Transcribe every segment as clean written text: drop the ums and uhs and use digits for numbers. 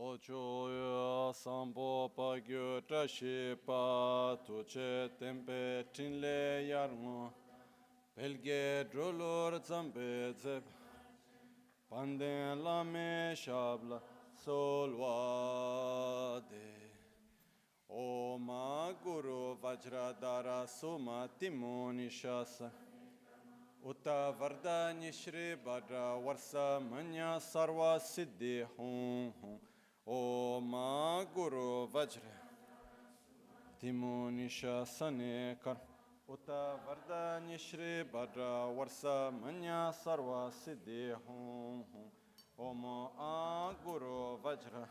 Sochoyo sambo pagyo trashi pa tuche tempe tinle yarmo pelge drolor zambe zeb panden lame shabla solvade Oma Guru Vajradara Suma Timoni Shasa Uta Vardani Shri Bhadra Varsa Manya Sarva Siddhi Hum Hum Oma Guru Vajra Timoni Shasane Kar Uta Vardani Shri Bhadra Varsa Manya Sarva Siddhi Hum Hum Oma Guru Vajra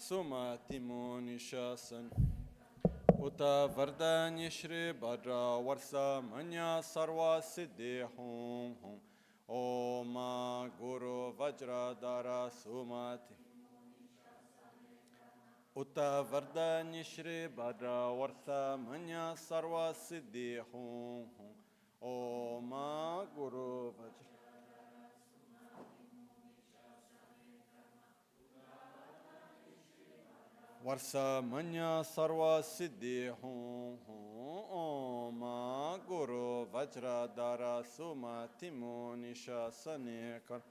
Suma Timoni Shasan Uta Vardani Shri Bhadra Varsa Manya Sarva Siddhi Hum Hum Oma Guru Vajra Dara Sumati Uta Vardani Shri Bhadra Varsa Manya Sarva Siddhi Hum Hum Oma Guru Vajra Varsa Manya Sarva Siddhi Hum Hum Oma Guru Vajra Dara Suma Timoni Shasane Kar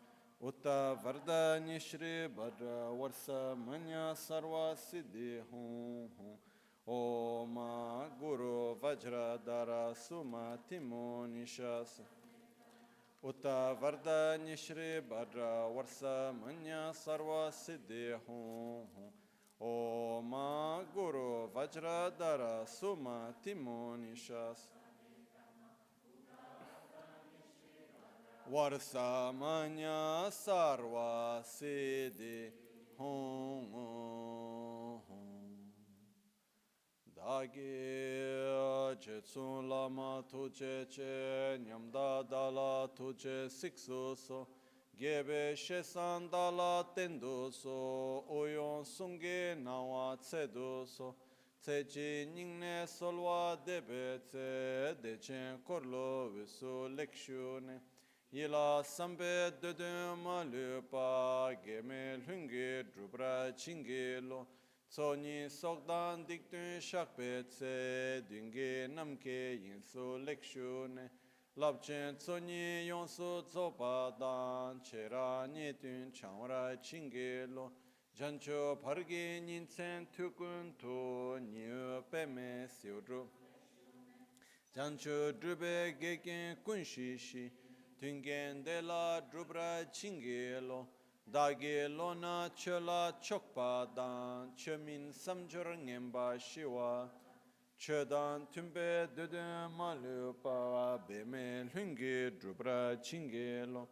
Uta Vardani Shri Bhadra Varsa Manya Sarva Siddhi Hum Hum Oma Guru Vajra Dara Suma Timoni Shasane Uta Vardani Shri Bhadra Varsa Manya Sarva Siddhi Hum Hum Oma Guru Vajra Dara Suma Timoni Shas Varsa Manya Sarva Siddhi Hum Hum Dagi Jetsun Lama Tuche Che Nyamda Dala Tuche Siksu So Gebe shesan dala tendo so, oyon sunge nawa tsedo so, tsechi ningne solwa debe tse, dechen korlo visu lekshune, yila sambe dede malupa, geme lunge drupra chingelo, tsoni sokdan diktun shakpe tse, dunge namke yinsu lekshune, Labchen tsoni yonsu tsopa dan chera nyetun chanwara chingelo jancho pargi nintsen tukun to nyu peme siudru jancho drube geken kunshishi tungen de la drubra chingelo dage lona chola chokpa dan chomin samjor ngemba shiwa Chedan tumbe dede malupa beme lungi drupra chingelo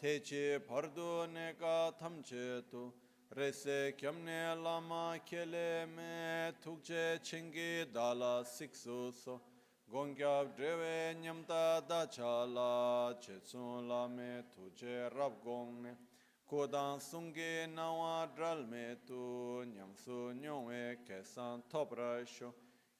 Techi pardu neka tamchetu Rese kyamne lama kele me tukche chingi dala siksuso Gongyab drewe nyamta dachala Chetsun lame tuje rabgongne Kodan sungi nawa dralme tu nyamsu nyongwe kesan toprasho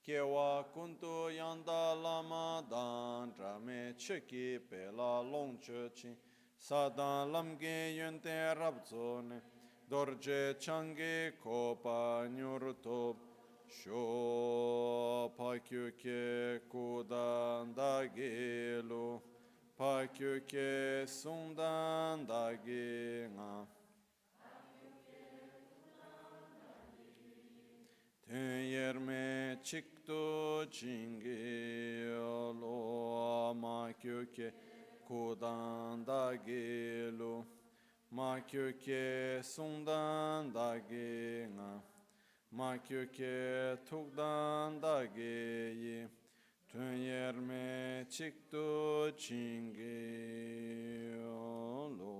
Kewa kuntu yanda lama dan drame cheki pela longchechi Sadan lamge yente rabzone Dorje changi kopa nyurutop Sho pakyuke kudan dagelu Pakyuke sundan dagi nga Tön yerme çıktı çingi lo Makyuke kudan dagi lu Makyuke sundan dagi nga Makyuke tukdan dagi Tön yerme çıktı çingi lo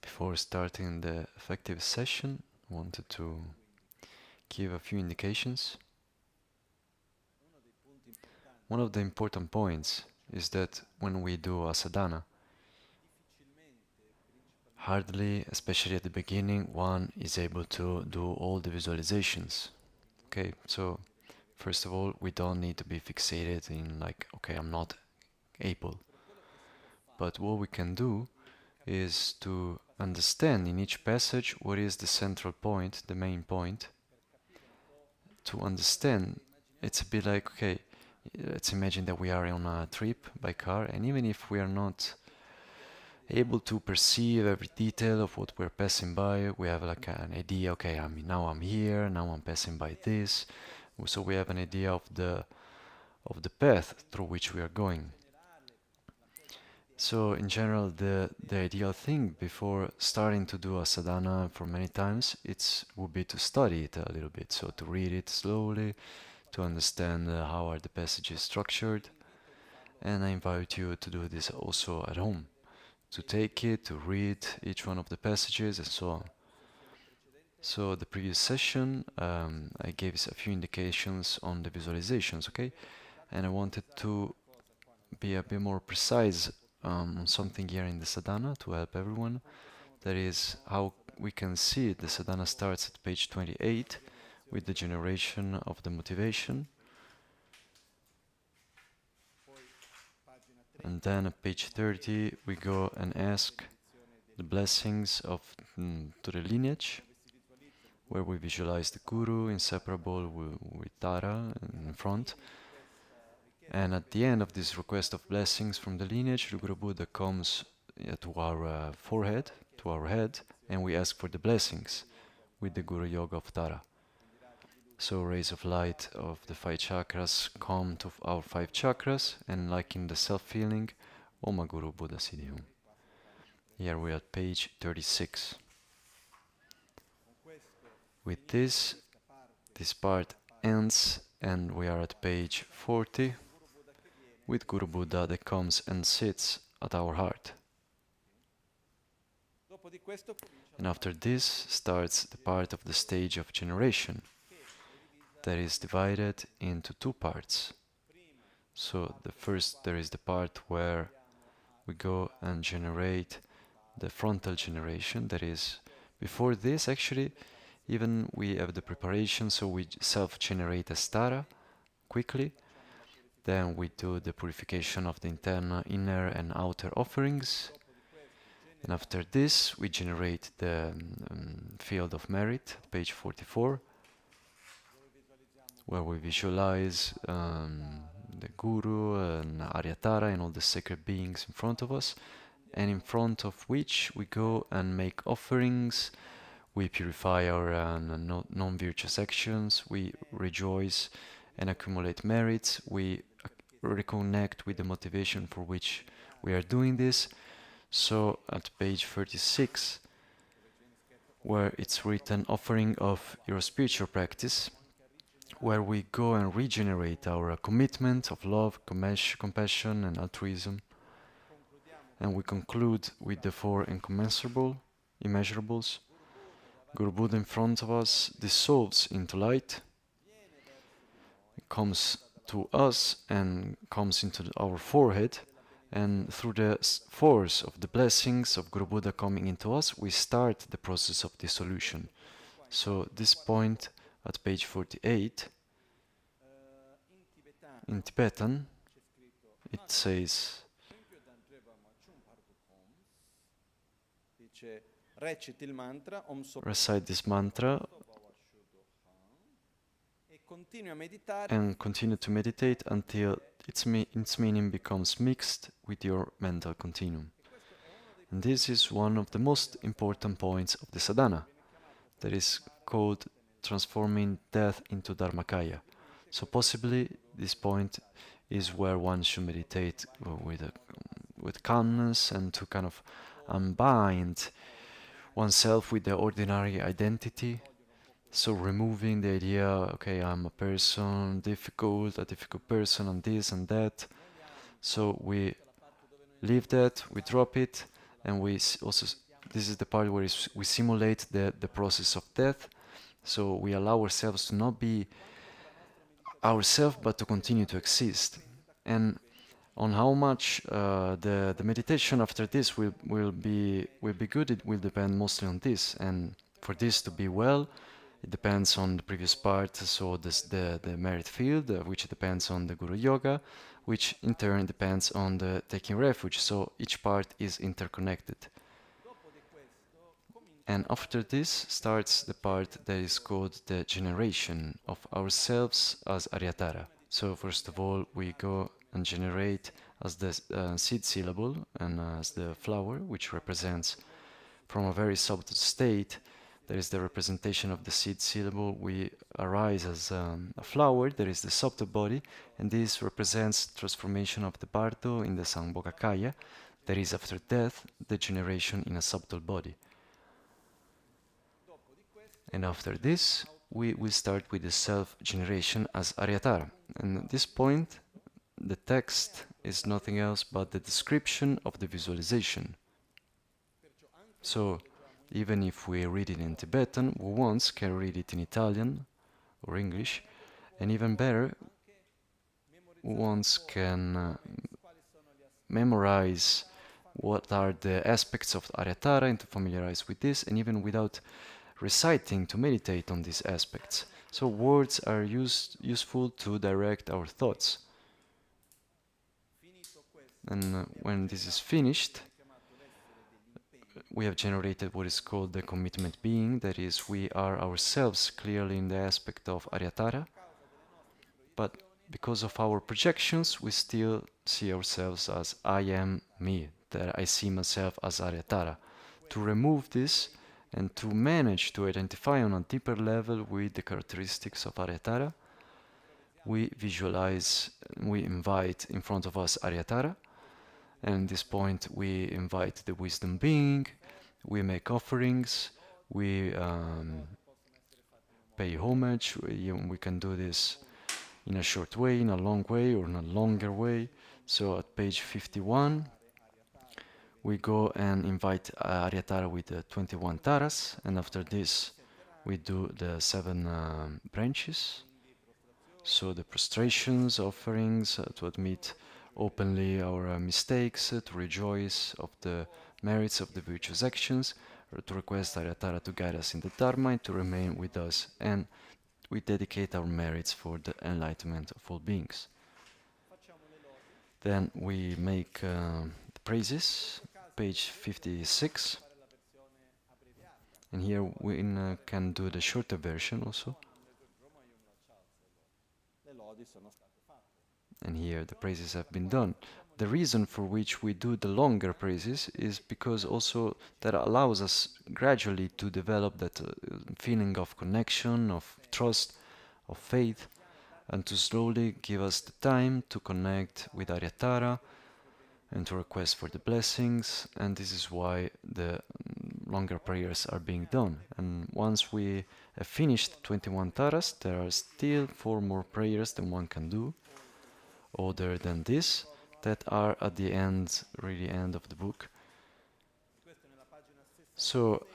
Before starting the effective session, I wanted to give a few indications. One of the important points is that when we do a sadhana, hardly, especially at the beginning, one is able to do all the visualizations. Okay, so first of all, we don't need to be fixated in like, okay, I'm not able. But what we can do is to understand in each passage what is the central point, the main point. To understand, it's a bit like, okay, let's imagine that we are on a trip by car, and even if we are not able to perceive every detail of what we're passing by, we have like an idea, okay, now I'm here, now I'm passing by this, so we have an idea of the path through which we are going. So in general, the ideal thing before starting to do a sadhana for many times, would be to study it a little bit, so to read it slowly, to understand how are the passages structured, and I invite you to do this also at home, to take it, to read each one of the passages and so on. So the previous session, I gave a few indications on the visualizations, okay? And I wanted to be a bit more precise on something here in the sadhana to help everyone. That is how we can see it. The sadhana starts at page 28 with the generation of the motivation. And then at page 30 we go and ask the blessings of to the lineage, where we visualize the Guru inseparable with Tara in front. And at the end of this request of blessings from the lineage, the Guru Buddha comes to our forehead, to our head, and we ask for the blessings with the Guru Yoga of Tara. So rays of light of the 5 chakras come to our 5 chakras, and like in the self-feeling, Om Guru Buddha Siddhihum. Here we are at page 36. With this part ends, and we are at page 40, with Guru Buddha that comes and sits at our heart. And after this starts the part of the stage of generation that is divided into 2 parts. So the first, there is the part where we go and generate the frontal generation. That is, before this actually, even we have the preparation, so we self-generate a stara quickly. Then we do the purification of the inner and outer offerings. And after this, we generate the field of merit, page 44, where we visualize the Guru and Aryatara and all the sacred beings in front of us, and in front of which we go and make offerings. We purify our non-virtuous actions, we rejoice and accumulate merits, we reconnect with the motivation for which we are doing this. So at page 36, where it's written offering of your spiritual practice, where we go and regenerate our commitment of love, compassion and altruism, and we conclude with the 4 immeasurables. Guru Buddha in front of us dissolves into light, comes to us and comes into our forehead, and through the force of the blessings of Guru Buddha coming into us, we start the process of dissolution. So this point at page 48, in Tibetan, it says, recite this mantra and continue to meditate until its meaning becomes mixed with your mental continuum. And this is one of the most important points of the sadhana, that is called transforming death into dharmakaya. So possibly this point is where one should meditate with calmness and to kind of unbind oneself with the ordinary identity. So removing the idea, okay, I'm a person, a difficult person, and this and that. So we leave that, we drop it, and also, this is the part where we simulate the process of death. So we allow ourselves to not be ourselves, but to continue to exist. And on how much the meditation after this will be good, it will depend mostly on this. And for this to be well, it depends on the previous part, so the merit field, which depends on the Guru Yoga, which in turn depends on the taking refuge. So each part is interconnected. And after this starts the part that is called the generation of ourselves as Aryatara. So first of all, we go and generate as the seed syllable and as the flower, which represents from a very subtle state. There is the representation of the seed syllable. We arise as a flower, there is the subtle body, and this represents transformation of the bardo in the Sambhogakaya, that is after death, the generation in a subtle body. And after this, we will start with the self-generation as Aryatara. And at this point, the text is nothing else but the description of the visualization. So, even if we read it in Tibetan, who wants can read it in Italian or English, and even better, who wants can memorize what are the aspects of Aryatara and to familiarize with this, and even without reciting, to meditate on these aspects. So words are useful to direct our thoughts. And when this is finished, we have generated what is called the commitment being, that is, we are ourselves clearly in the aspect of Aryatara, but because of our projections, we still see ourselves as I am me, that I see myself as Aryatara. To remove this and to manage to identify on a deeper level with the characteristics of Aryatara, we visualize, we invite in front of us Aryatara, and at this point we invite the wisdom being, we make offerings, we pay homage. We can do this in a short way, in a long way, or in a longer way. So at page 51, we go and invite Aryatara with the 21 taras, and after this we do the 7 branches. So the prostrations, offerings, to admit openly our mistakes, to rejoice of the merits of the virtuous actions, or to request Aryatara to guide us in the Dharma and to remain with us, and we dedicate our merits for the enlightenment of all beings. Then we make the praises, page 56, and here we can do the shorter version also. And here the praises have been done. The reason for which we do the longer praises is because also that allows us gradually to develop that feeling of connection, of trust, of faith, and to slowly give us the time to connect with Aryatara and to request for the blessings. And this is why the longer prayers are being done. And once we have finished 21 taras, there are still 4 more prayers that one can do other than this, that are at the end, really end of the book. So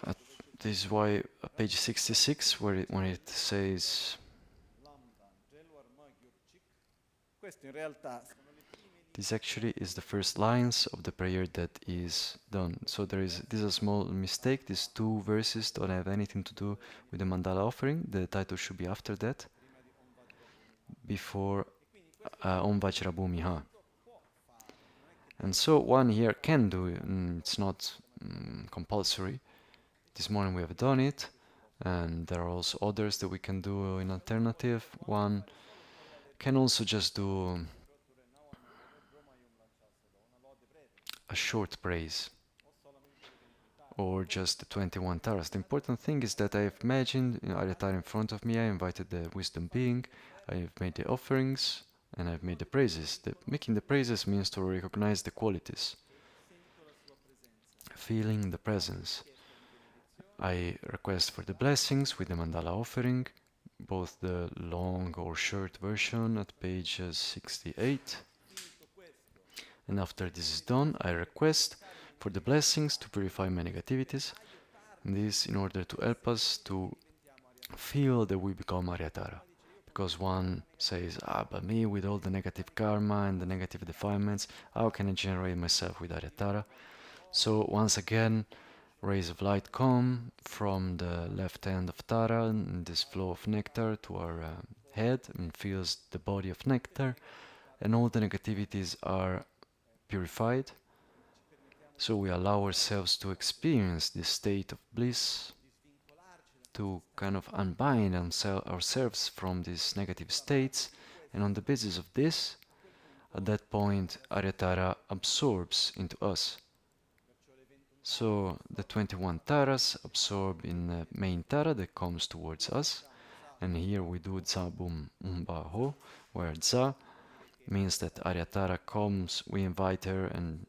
this is why page 66, when it says, this actually is the first lines of the prayer that is done. So this is a small mistake. These 2 verses don't have anything to do with the mandala offering. The title should be after that, before Om Vajrabhumiha. And so one here can do it, it's not compulsory. This morning we have done it, and there are also others that we can do in alternative. One can also just do a short praise, or just the 21 taras. The important thing is that I have imagined Aryatara in front of me, I invited the wisdom being, I have made the offerings, and I've made the praises. Making the praises means to recognize the qualities, feeling the presence. I request for the blessings with the mandala offering, both the long or short version at page 68. And after this is done, I request for the blessings to purify my negativities. And this in order to help us to feel that we become Aryatara. Because one says, but me with all the negative karma and the negative defilements, how can I generate myself with Aryatara? So once again, rays of light come from the left hand of Tara in this flow of nectar to our head and fills the body of nectar, and all the negativities are purified. So we allow ourselves to experience this state of bliss, to kind of unbind ourselves from these negative states, and on the basis of this, at that point, Aryatara absorbs into us. So the 21 taras absorb in the main tara that comes towards us, and here we do Za Bum Umba Ho, where Za means that Aryatara comes, we invite her, and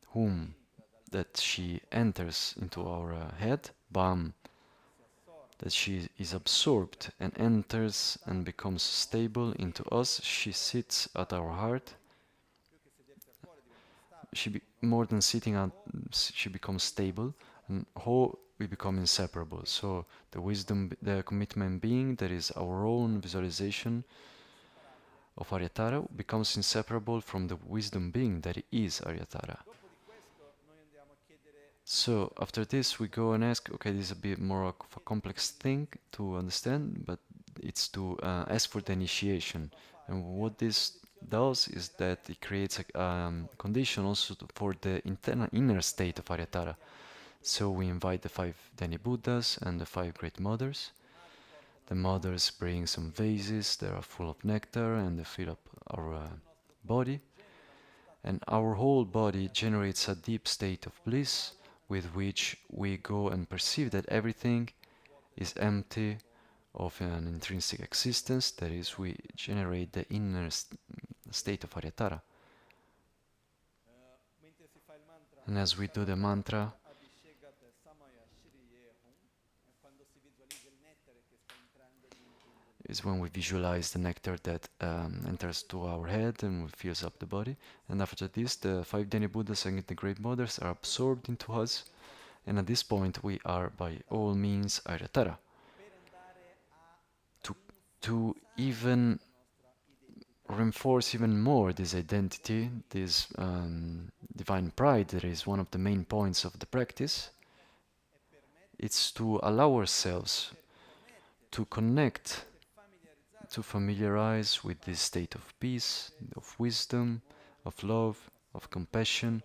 whom that she enters into our head, Bam, that she is absorbed and enters and becomes stable into us, she sits at our heart. More than sitting at, she becomes stable, and Ho, we become inseparable. So the wisdom, the commitment being, that is our own visualization of Aryatara, becomes inseparable from the wisdom being that is Aryatara. So after this we go and ask, okay, this is a bit more of a complex thing to understand, but it's to ask for the initiation. And what this does is that it creates a condition also for the inner state of Aryatara. So we invite the 5 Deni Buddhas and the 5 Great Mothers. The mothers bring some vases that are full of nectar and they fill up our body. And our whole body generates a deep state of bliss with which we go and perceive that everything is empty of an intrinsic existence, that is, we generate the inner state of Aryatara. And as we do the mantra, is when we visualize the nectar that enters to our head and fills up the body. And after this, the 5 Deni Buddhas and the Great Mothers are absorbed into us. And at this point, we are by all means Aryatara. To even reinforce even more this identity, this divine pride that is one of the main points of the practice, it's to allow ourselves to connect, to familiarize with this state of peace, of wisdom, of love, of compassion,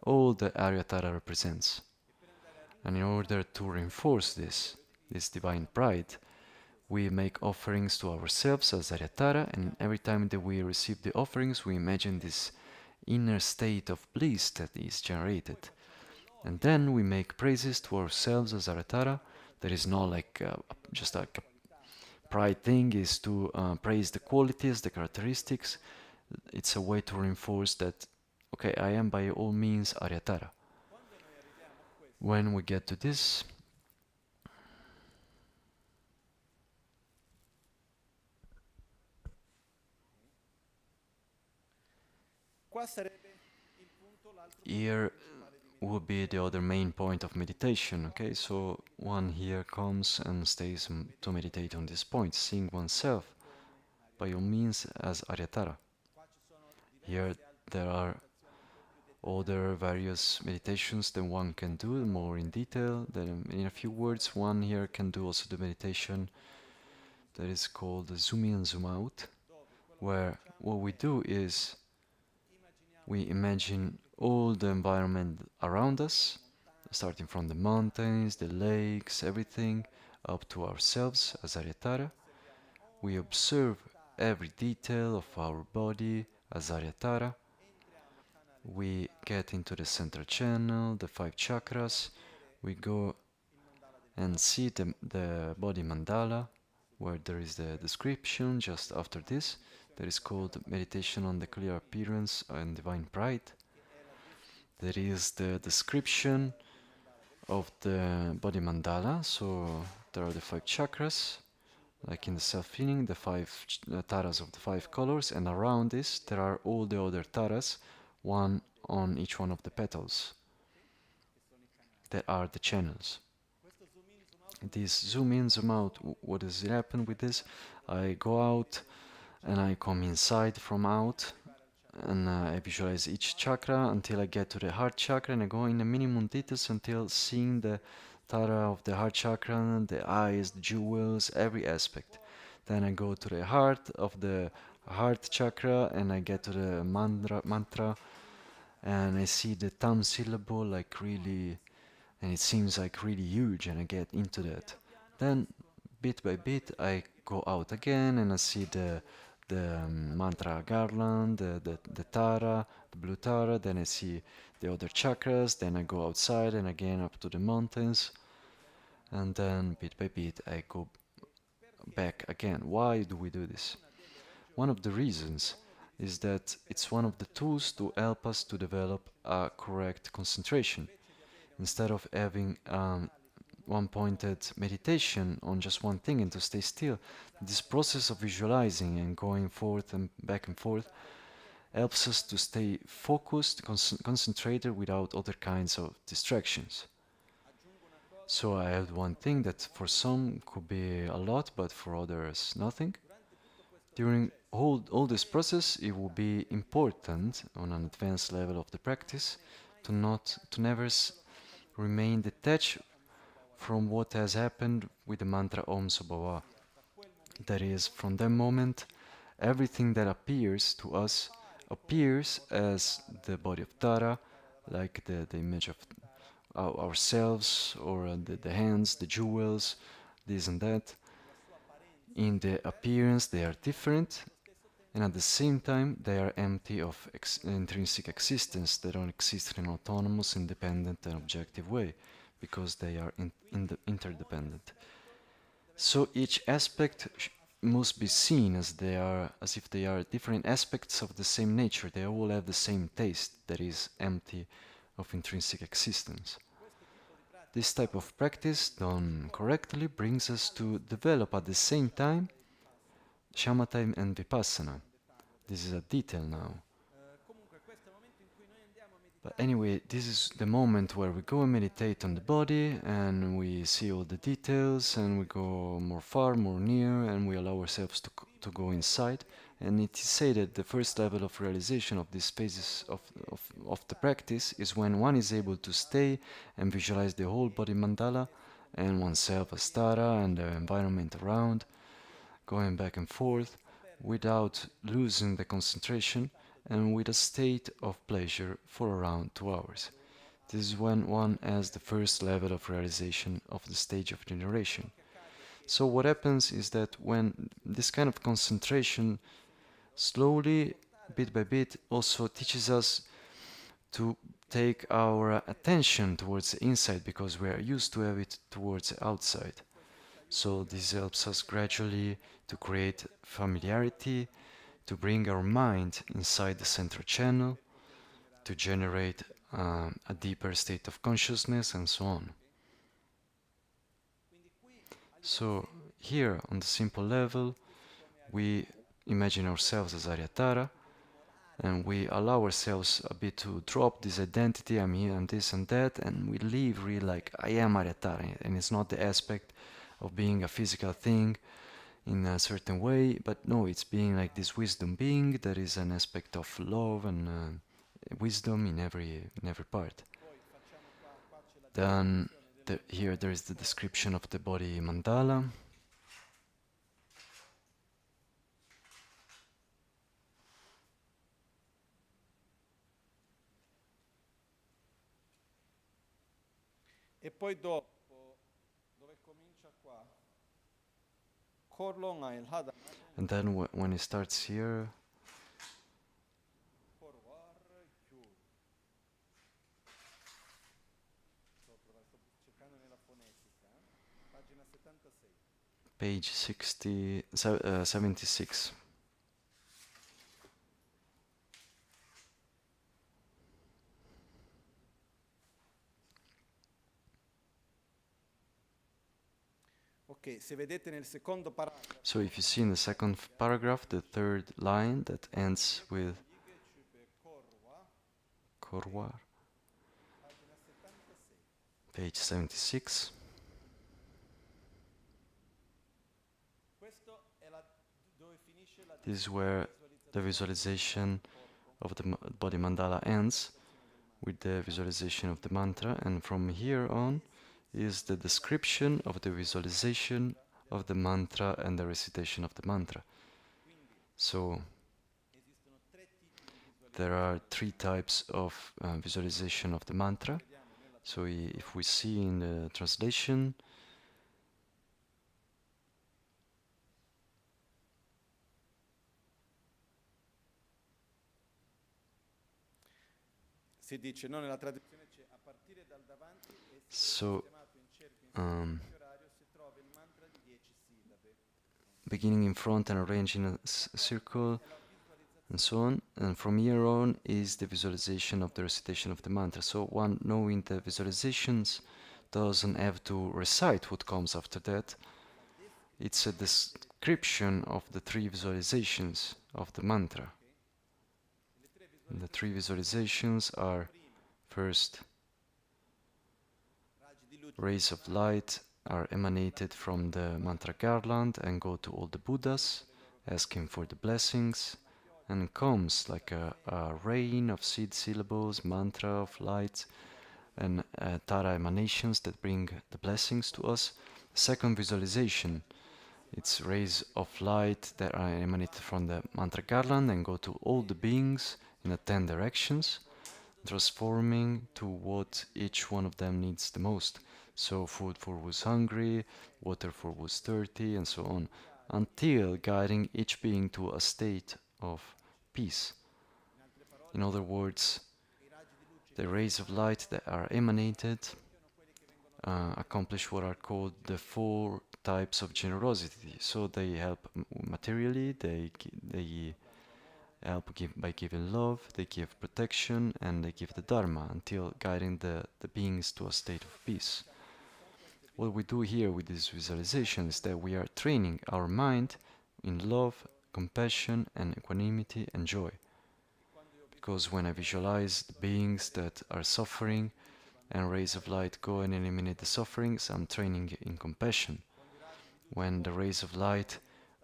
all that Aryatara represents. And in order to reinforce this divine pride, we make offerings to ourselves as Aryatara, and every time that we receive the offerings, we imagine this inner state of bliss that is generated. And then we make praises to ourselves as Aryatara. That is not like just like a pride thing, is to praise the qualities, the characteristics. It's a way to reinforce that, okay, I am by all means Aryatara. When we get to this, here would be the other main point of meditation, okay? So one here comes and stays to meditate on this point, seeing oneself by all means as Aryatara. Here there are other various meditations that one can do more in detail. Then in a few words, one here can do also the meditation that is called the zoom in, zoom out, where what we do is we imagine all the environment around us, starting from the mountains, the lakes, everything, up to ourselves as Aryatara. We observe every detail of our body as Aryatara. We get into the central channel, the 5 chakras. We go and see the body mandala, where there is the description just after this. That is called Meditation on the Clear Appearance and Divine Pride. There is the description of the body mandala. So there are the 5 chakras, like in the self-feeling, the five taras of the five colors, and around this there are all the other taras, one on each one of the petals, that are the channels. This zoom in, zoom out, what does it happen with this? I go out and I come inside from out, and I visualize each chakra until I get to the heart chakra, and I go in the minimum details until seeing the Tara of the heart chakra, the eyes, the jewels, every aspect. Then I go to the heart of the heart chakra and I get to the mantra, and I see the thumb syllable like really, and it seems like really huge, and I get into that. Then bit by bit I go out again and I see the mantra garland, the Tara, the blue Tara, then I see the other chakras, then I go outside and again up to the mountains, and then bit by bit I go back again. Why do we do this? One of the reasons is that it's one of the tools to help us to develop a correct concentration. Instead of having one-pointed meditation on just one thing and to stay still, this process of visualizing and going forth and forth helps us to stay focused, concentrated without other kinds of distractions. So I add one thing that for some could be a lot, but for others nothing. During all this process, it will be important on an advanced level of the practice to never remain detached from what has happened with the mantra Om Subhava. That is, from that moment, everything that appears to us appears as the body of Tara, like the image of ourselves, or the hands, the jewels, this and that. In the appearance, they are different, and at the same time, they are empty of intrinsic existence. They don't exist in an autonomous, independent, and objective way, because they are interdependent. So each aspect must be seen as if they are different aspects of the same nature. They all have the same taste, that is empty of intrinsic existence. This type of practice, done correctly, brings us to develop at the same time shamatha and vipassana. This is a detail now. But anyway, this is the moment where we go and meditate on the body, and we see all the details, and we go more far, more near, and we allow ourselves to go inside. And it is said that the first level of realization of these phases of the practice is when one is able to stay and visualize the whole body mandala and oneself as Tara and the environment around, going back and forth without losing the concentration and with a state of pleasure for around 2 hours. This is when one has the first level of realization of the stage of generation. So what happens is that when this kind of concentration slowly, bit by bit, also teaches us to take our attention towards the inside, because we are used to have it towards the outside. So this helps us gradually to create familiarity, to bring our mind inside the central channel, to generate a deeper state of consciousness, and so on. So here, on the simple level, we imagine ourselves as Aryatara, and we allow ourselves a bit to drop this identity, I'm here, I'm this and that, and we live really like I am Aryatara, and it's not the aspect of being a physical thing in a certain way, but no, it's being like this wisdom being that is an aspect of love and wisdom in every part. Then here there is the description of the body mandala. E poi dopo, dove comincia qua, Korlonga il Hada. And then when it starts here, page 76. Ok, se vedete nel secondo paragrafo, So if you see in the second paragraph, the third line that ends with Korwar, pagina 76. page 76. Questo è dove finisce la This is where the visualization of the body mandala ends, with the visualization of the mantra, and from here on is the description of the visualization of the mantra and the recitation of the mantra. So there are three types of visualization of the mantra. So if we see in the translation, si dice, no, nella traduzione c'è a partire dal davanti e so sistemato in cerchio in senso orario si trova il mantra di 10 sillabe. beginning in front and arranging a circle and so on, and from here on is the visualization of the recitation of the mantra. So one knowing the visualizations doesn't have to recite what comes after that. It's a description of the three visualizations of the mantra. And the three visualizations are first, rays of light are emanated from the mantra garland and go to all the Buddhas, asking for the blessings, and comes like a rain of seed syllables, mantra of light, and Tara emanations that bring the blessings to us. Second visualization, it's rays of light that are emanated from the mantra garland and go to all the beings in the 10 directions, transforming to what each one of them needs the most. So food for who's hungry, water for who's thirsty, and so on, until guiding each being to a state of peace. In other words, the rays of light that are emanated accomplish what are called the four types of generosity. So they help materially, they help by giving love, they give protection, and they give the Dharma until guiding the beings to a state of peace. What we do here with this visualization is that we are training our mind in love, compassion, and equanimity and joy. Because when I visualize the beings that are suffering and rays of light go and eliminate the sufferings, I'm training in compassion. When the rays of light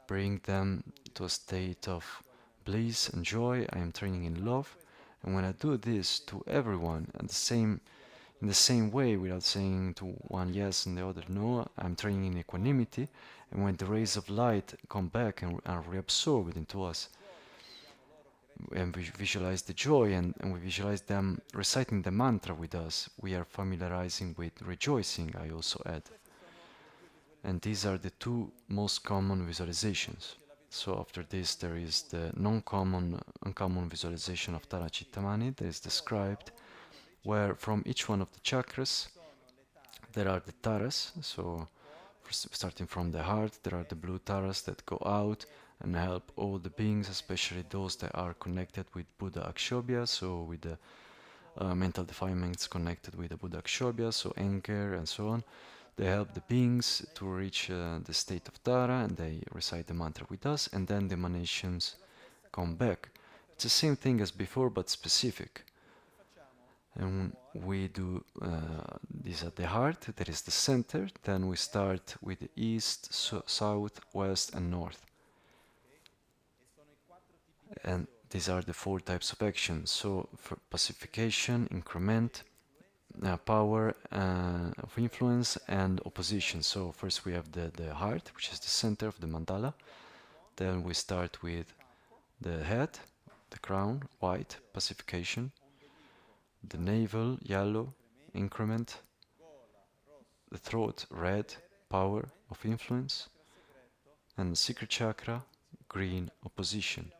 bring them to a state of bliss and joy, I am training in love. And when I do this to everyone in the same way, without saying to one yes and the other no, I'm training in equanimity. And when the rays of light come back and are reabsorbed into us, and we visualize the joy and we visualize them reciting the mantra with us, we are familiarizing with rejoicing, I also add. And these are the two most common visualizations. So after this there is the uncommon visualization of Tara Cittamani that is described, where from each one of the chakras there are the taras. So starting from the heart, there are the blue taras that go out and help all the beings, especially those that are connected with Buddha Akshobhya, so with the mental defilements connected with the Buddha Akshobhya, so anger and so on. They help the beings to reach the state of Tara, and they recite the mantra with us, and then the emanations come back. It's the same thing as before, but specific. And we do this at the heart, that is the center. Then we start with the east, south, west, and north. And these are the four types of actions. So for pacification, increment, power of influence, and opposition. So first we have the heart, which is the center of the mandala. Then we start with the head, the crown, white, pacification. The navel, yellow, increment. The throat, red, power of influence. And the secret chakra, green, opposition.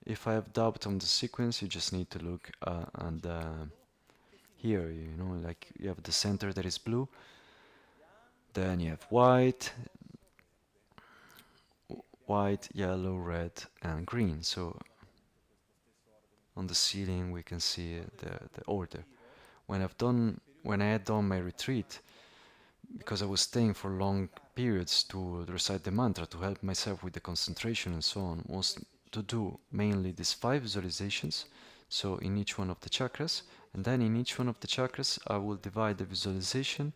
If I have doubt on the sequence, you just need to look at the here, like you have the center that is blue, then you have white, yellow, red, and green. So on the ceiling we can see the order. When I had done my retreat, because I was staying for long periods to recite the mantra to help myself with the concentration and so on, was to do mainly these 5 visualizations, so in each one of the chakras, and then in each one of the chakras I will divide the visualization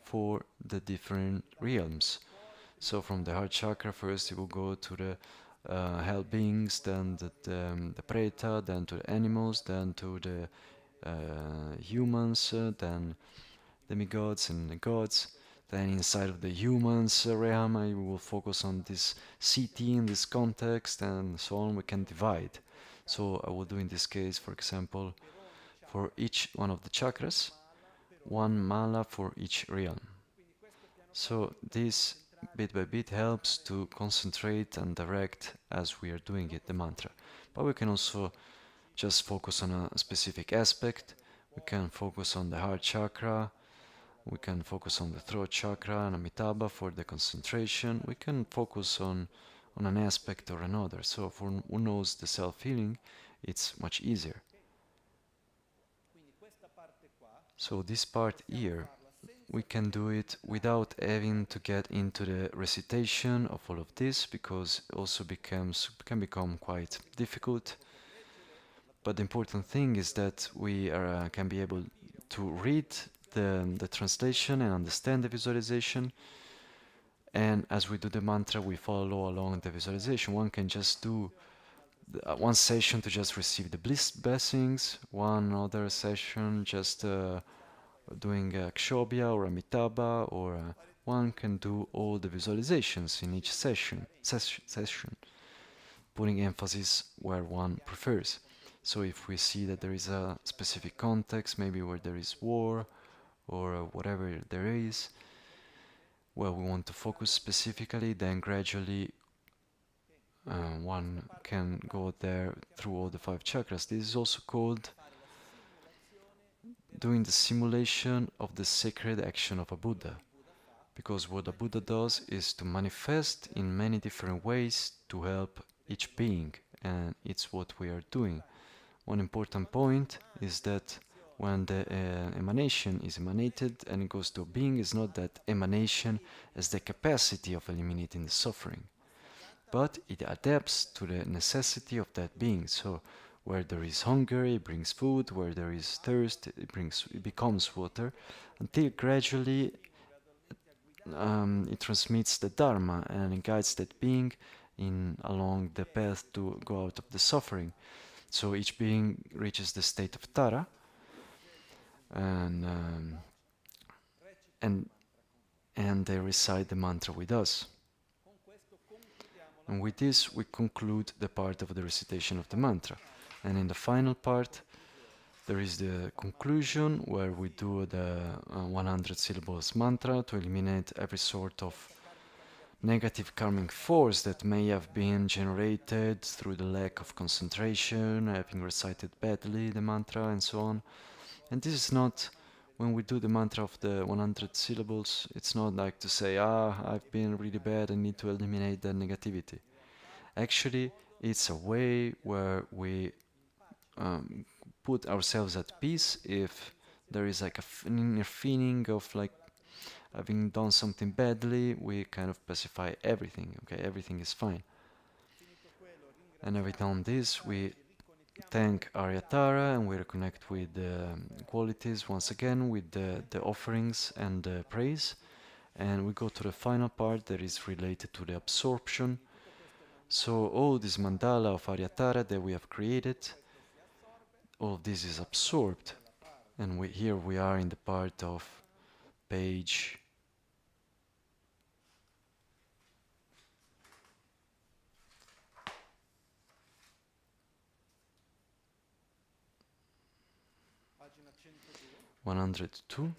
for the different realms. So from the heart chakra, first it will go to the hell beings, then the preta, then to the animals, then to the humans, then demigods and the gods. Then inside of the humans realm, I will focus on this city in this context, and so on. We can divide. So I will do in this case, for example, for each one of the chakras, one mala for each realm. So this bit by bit helps to concentrate and direct as we are doing it, the mantra. But we can also just focus on a specific aspect. We can focus on the heart chakra, we can focus on the throat chakra and Amitabha for the concentration. We can focus on an aspect or another. So for who knows the self-healing, it's much easier. So this part here, we can do it without having to get into the recitation of all of this, because it also can become quite difficult. But the important thing is that we can be able to read the translation and understand the visualization, and as we do the mantra we follow along the visualization. One can just do one session to just receive the bliss blessings, one other session just doing Kshobhya or Amitabha, or one can do all the visualizations in each session, putting emphasis where one prefers. So if we see that there is a specific context, maybe where there is war or whatever there is, where we want to focus specifically, then gradually one can go there through all the 5 chakras. This is also called doing the simulation of the sacred action of a Buddha, because what a Buddha does is to manifest in many different ways to help each being, and it's what we are doing. One important point is that when the emanation is emanated and it goes to a being, it's not that emanation has the capacity of eliminating the suffering, but it adapts to the necessity of that being. So where there is hunger, it brings food; where there is thirst, it becomes water, until gradually it transmits the Dharma and it guides that being along the path to go out of the suffering. So each being reaches the state of Tara, and they recite the mantra with us. And with this we conclude the part of the recitation of the mantra. And in the final part there is the conclusion, where we do the 100 syllables mantra to eliminate every sort of negative karmic force that may have been generated through the lack of concentration, having recited badly the mantra and so on. And this is not, when we do the mantra of the 100 syllables, it's not like to say, I've been really bad, I need to eliminate that negativity. Actually, it's a way where we put ourselves at peace if there is like an inner feeling of like having done something badly. We kind of pacify everything, okay, everything is fine. And every time this, we thank Aryatara and we reconnect with the qualities once again, with the offerings and the praise. And we go to the final part that is related to the absorption. So all this mandala of Aryatara that we have created, all of this is absorbed. And here we are in the part of page 102,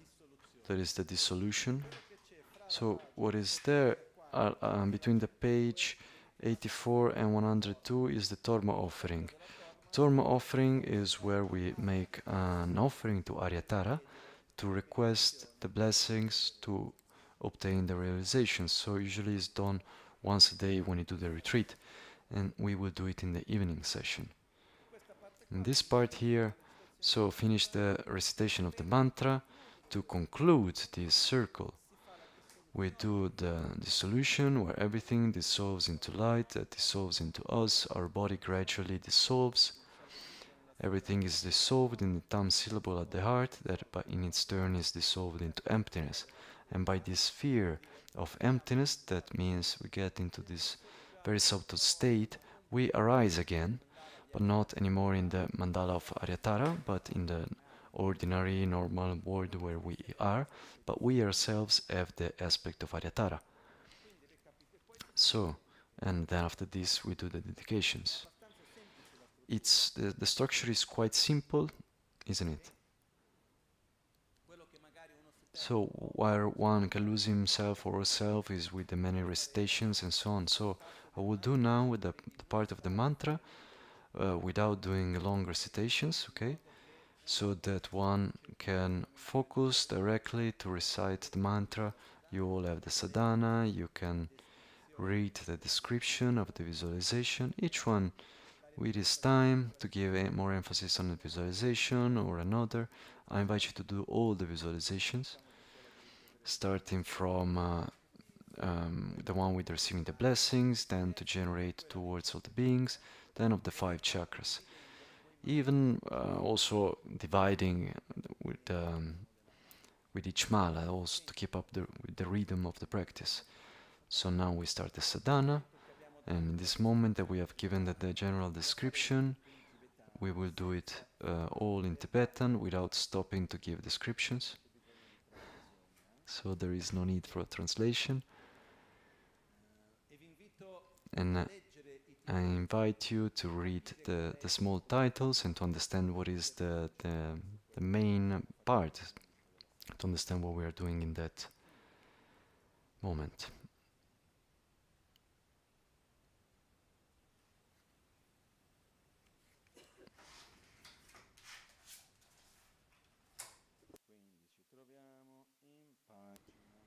that is the dissolution. So what is there between the page 84 and 102 is the Torma offering. Torma offering is where we make an offering to Aryatara to request the blessings to obtain the realizations. So usually it's done once a day when you do the retreat, and we will do it in the evening session. In this part here, so finish the recitation of the mantra to conclude this circle. we do the dissolution where everything dissolves into light, that dissolves into us, our body gradually dissolves. Everything is dissolved in the tam syllable at the heart, that in its turn is dissolved into emptiness. And by this sphere of emptiness, that means we get into this very subtle state, we arise again, but not anymore in the mandala of Aryatara, but in the ordinary, normal world where we are, but we ourselves have the aspect of Aryatara. So, and then after this we do the dedications. It's the structure is quite simple, isn't it? So where one can lose himself or herself is with the many recitations and so on. So I will do now with the part of the mantra without doing long recitations, okay? So that one can focus directly to recite the mantra. You all have the sadhana, you can read the description of the visualization, each one with his time to give more emphasis on the visualization or another. I invite you to do all the visualizations, starting from the one with receiving the blessings, then to generate towards all the beings, then of the 5 chakras. Even also dividing with each mala, also to keep up with the rhythm of the practice. So now we start the sadhana, and in this moment that we have given the general description, we will do it all in Tibetan without stopping to give descriptions. So there is no need for a translation. And I invite you to read the small titles and to understand what is the main part, to understand what we are doing in that moment. Quindi ci troviamo in pagina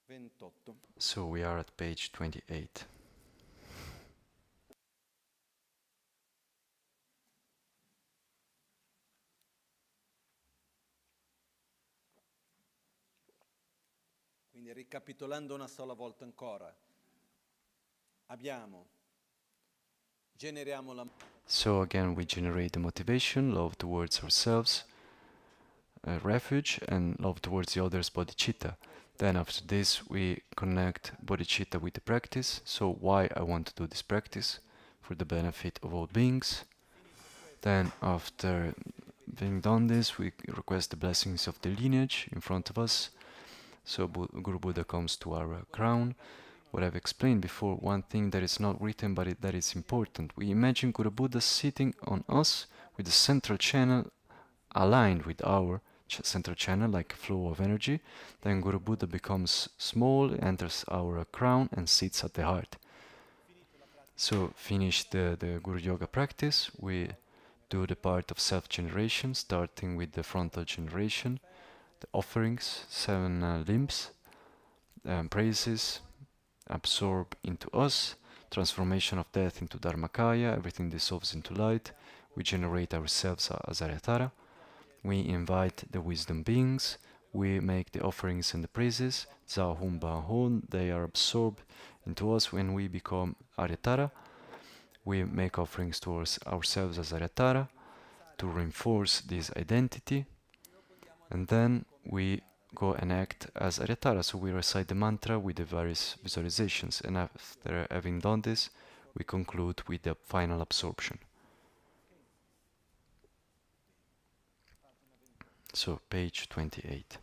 28. So we are at page 28. Quindi ricapitolando una sola volta ancora, generiamo la... So again we generate the motivation, love towards ourselves, refuge, and love towards the others, bodhicitta. Then after this we connect bodhicitta with the practice. So why I want to do this practice? For the benefit of all beings. Then after having done this, we request the blessings of the lineage in front of us. So Guru Buddha comes to our crown. What I've explained before, one thing that is not written but that is important. We imagine Guru Buddha sitting on us with the central channel aligned with our central channel like a flow of energy. Then Guru Buddha becomes small, enters our crown and sits at the heart. So finish the Guru Yoga practice. We do the part of self-generation, starting with the frontal generation, the offerings, 7 limbs, praises, absorb into us, transformation of death into Dharmakaya, everything dissolves into light, we generate ourselves as Aryatara, we invite the wisdom beings, we make the offerings and the praises, Zahum Bahon, they are absorbed into us when we become Aryatara, we make offerings towards ourselves as Aryatara to reinforce this identity, and then we go and act as Aryatara. So we recite the mantra with the various visualizations, and after having done this, we conclude with the final absorption. So page 28.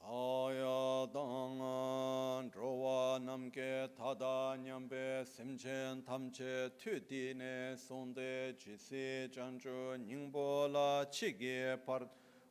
Daya dangan drowa namke tada nyambe semchen tamche tudine sonde jisi janju ningbo la chige par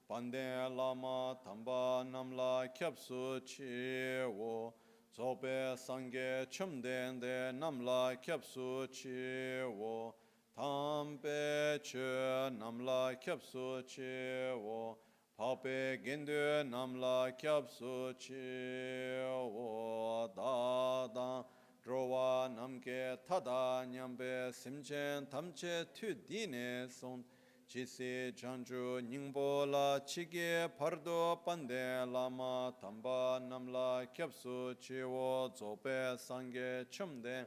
pande lama tamba namla kyapsu chi wo zobe sange chumdende namla kyapsu chi wo tambe che namla kyapsu chi wo Pape Gindu Namla Kyapsu Chi Wo Da Da drowa namke tada nyambe simchen tamche tu dine son jise janju ningbo la chige pardo pande lama tamba namla kyapsu chiwo zobe sange chumde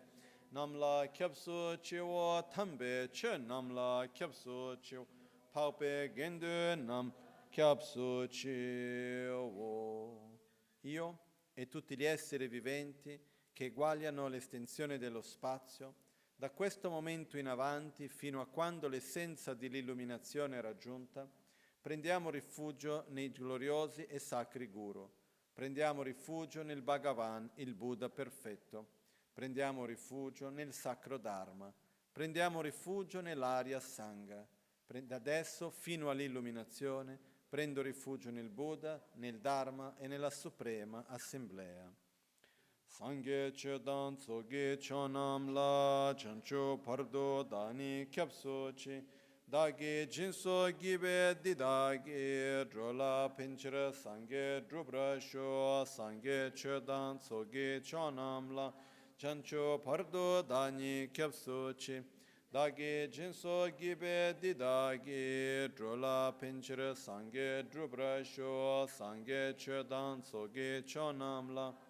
namla kyapsu chiwo tambe che namla kyapsu chiwo paupe gendu nam kyapsu chiwo. Io e tutti gli esseri viventi che eguagliano l'estensione dello spazio, da questo momento in avanti fino a quando l'essenza dell'illuminazione è raggiunta, prendiamo rifugio nei gloriosi e sacri Guru, prendiamo rifugio nel Bhagavan, il Buddha perfetto, prendiamo rifugio nel sacro Dharma, prendiamo rifugio nell'Arya Sangha. Da adesso fino all'illuminazione prendo rifugio nel Buddha, nel Dharma e nella Suprema Assemblea. Sangye chedan tsoge chonam la chancho pardo dani kyapso chi dagi jinso gibe didagi drola pinchira sangye drubra sho sangye chedan tsoge chonam la chancho pardo dani kyapso chi dagi jinso gibe didagi drola pinchira sangye drubra sho sangye chedan tsoge chonam la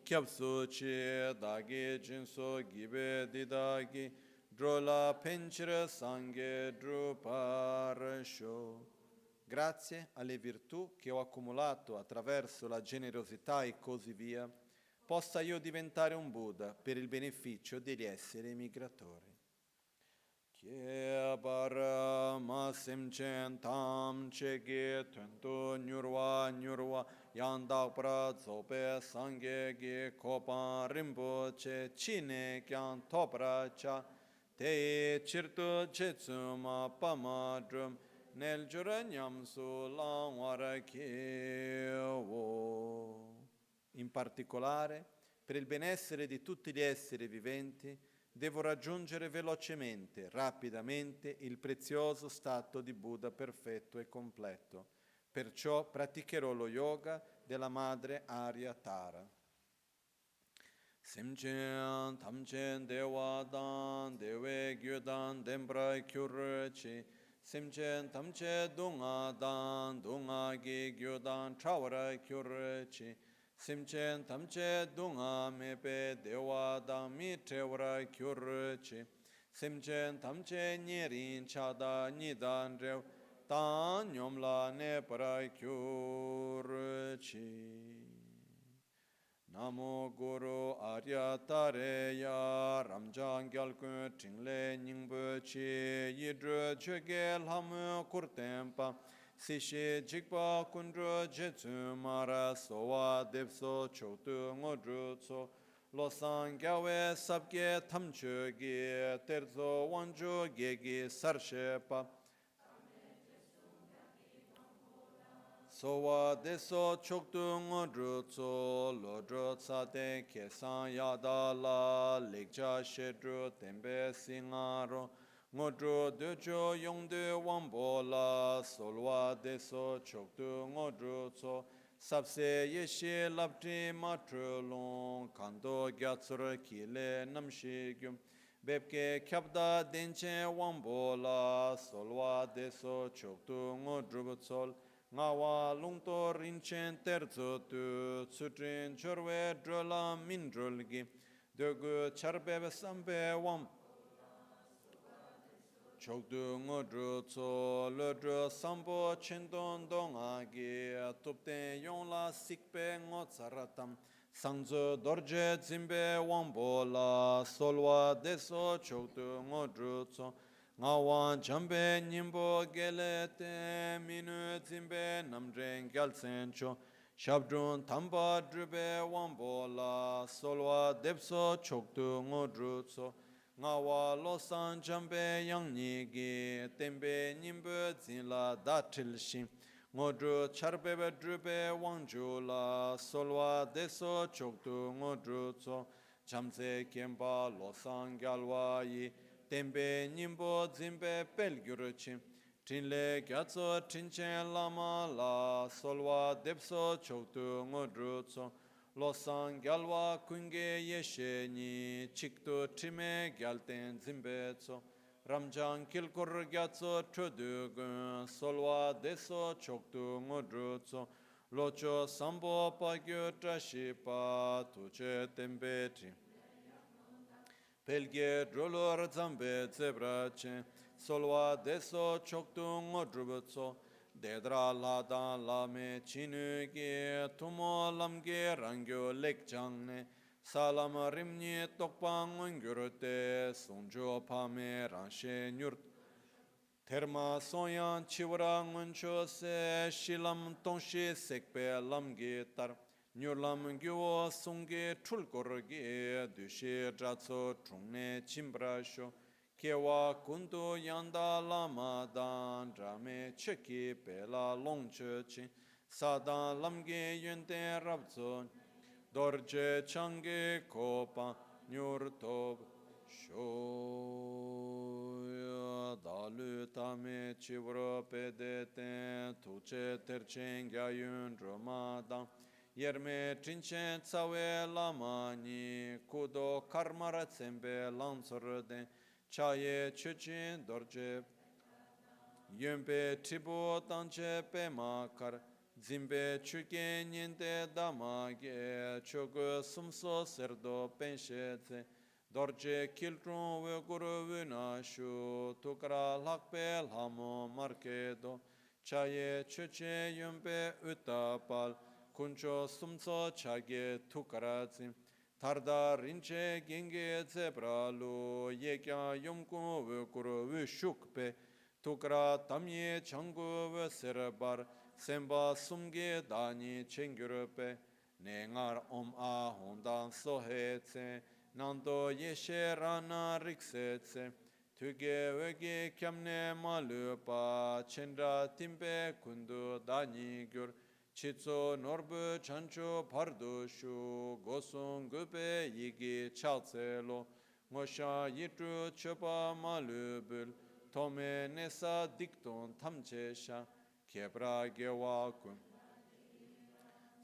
kyapsu chi dagi jinso gibe didagi drola penchira sanghe druparasho. Grazie alle virtù che ho accumulato attraverso la generosità e così via, possa io diventare un Buddha per il beneficio degli esseri migratori. Kye bara ma simchen tam chege tuntu nyurwa nyurwa yandak pra zope sangye ge kopan rinpoche chine kyan topra cha te chirtu chetsuma pama drum nel jura nyamsu langwara kyewo. In particolare, per il benessere di tutti gli esseri viventi, devo raggiungere velocemente, rapidamente, il prezioso stato di Buddha perfetto e completo. Perciò praticherò lo yoga della madre Arya Tara. Simchen tamchen dewa dan dewe gyudan dembra kyurchi simchen tamche dunga dan dunga gi gyudan chawara kyurchi simchen tamche dunga mepe dewa dan mi trewara kyurchi simchen tamche nyerin chada nidan rew dan nyomla ne para kyurchi. Namo Guru Arya Tareya Ramjang Gyalkun Tingle Nyingbo Chi Yidru Chöge Lhamu Kurtempa Sishi Jikpa Kundru Jetsu Mara Sowa Depso Choktu Ngodru Tso Losang Gyawe Sabge Tamchöge Terzo Wanju Gegi Sarshepa Sowa deso choktu ngodru tso lodro tsate kesan yada la lekcha shedru tembe singaro ngodru dejo yongde wambo la solwa deso choktu ngodru tso sabse yeshe lapti matru long kanto gyatsur kile namshi gyum bebke kyabda denche wambo la solwa deso choktu ngodru tsol Ngawa lungto rinchen terzo tu tsutrin chorwe drola mindrolgi dogu charbebe sambe wam chokdu ngodru tso lodro sambo chendon dongagi tupten yongla sikpe ngotsaratam sangzo dorje zimbe wambola solwa deso chokdu ngodru tso Ngawan jambe nimbo gelete minu zimbe namdren gyalsencho shabdrun tamba drube wambola solwa depso choktu ngodrutso Ngawa losan jambe yangnigi tembe nimbo zinla datilshin ngodru charbebe drube wangjula solwa deso choktu ngodrutso jamse kemba losan gyalwayi tembe nimbo zimbe pelgyuruchi trinle gyatso trinchen lama la solwa depso choktu ngodrutso Losan gyalwa kunge yeshe ni chikto trime gyalten zimbetso ramjang kilkur gyatso chodugun solwa deso choktu ngodrutso locho sambo pagyo trashipa tuche tembetri pelge drolor zambe zebrache solwa deso choktu ngodrutso Dedra ladan lame chinu ge tumo lamge rangyo lekjangne salam rimni tokpang ngurute sunjo pame ranshe nyurt terma sonyan chivra nguncho se shilam tongshi sekpe lamge tar nyurlam gyuo sungge tulkorge dushe dratso trungne chimbrasho Kewa kundu yanda lama dan drame cheki pela longche chi sadan lamge yunte rabzo dorje change kopa nyurtob shoya dalu tame chivro pedete tuche terchen gyayun romadan yerme trinchen tsawe lama ni kudo karmara tsembe lansorde Chaye chuchin dorje yunpe tribo tanche pe makar zimbe chuke nyente damage chogo sumso serdo penshetse dorje kiltron we guru vinashu tukra lakpe lhamo markedo chaye chuche yunpe utapal kuncho sumso chage tukrazim Tarda rinche genge zebralu yekya yomku vukuru vishukpe tukra tamye changu veserabar semba sumge dani chengyurupe nengar a hondan sohetse nando yeshe rana riksetse tuge vege kyamne malupa chendra timpe kundu dani gyur Chitso norbu chancho pardushu gosung gupe yigi chaltselo ngosha yitru chopa malubul tome nesa dikton tamchesha kebra gewa kun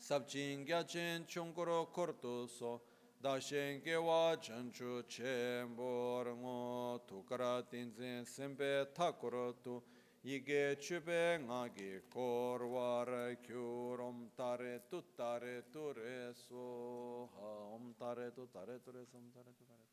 sabjin gyachen chongoro kortoso dashen gewa chancho chembor ngo tukara tinzen sembe takorotu Ige chube ngagi korwar kyurom tare tutare ture so ha om tare tutare ture so om tare tutare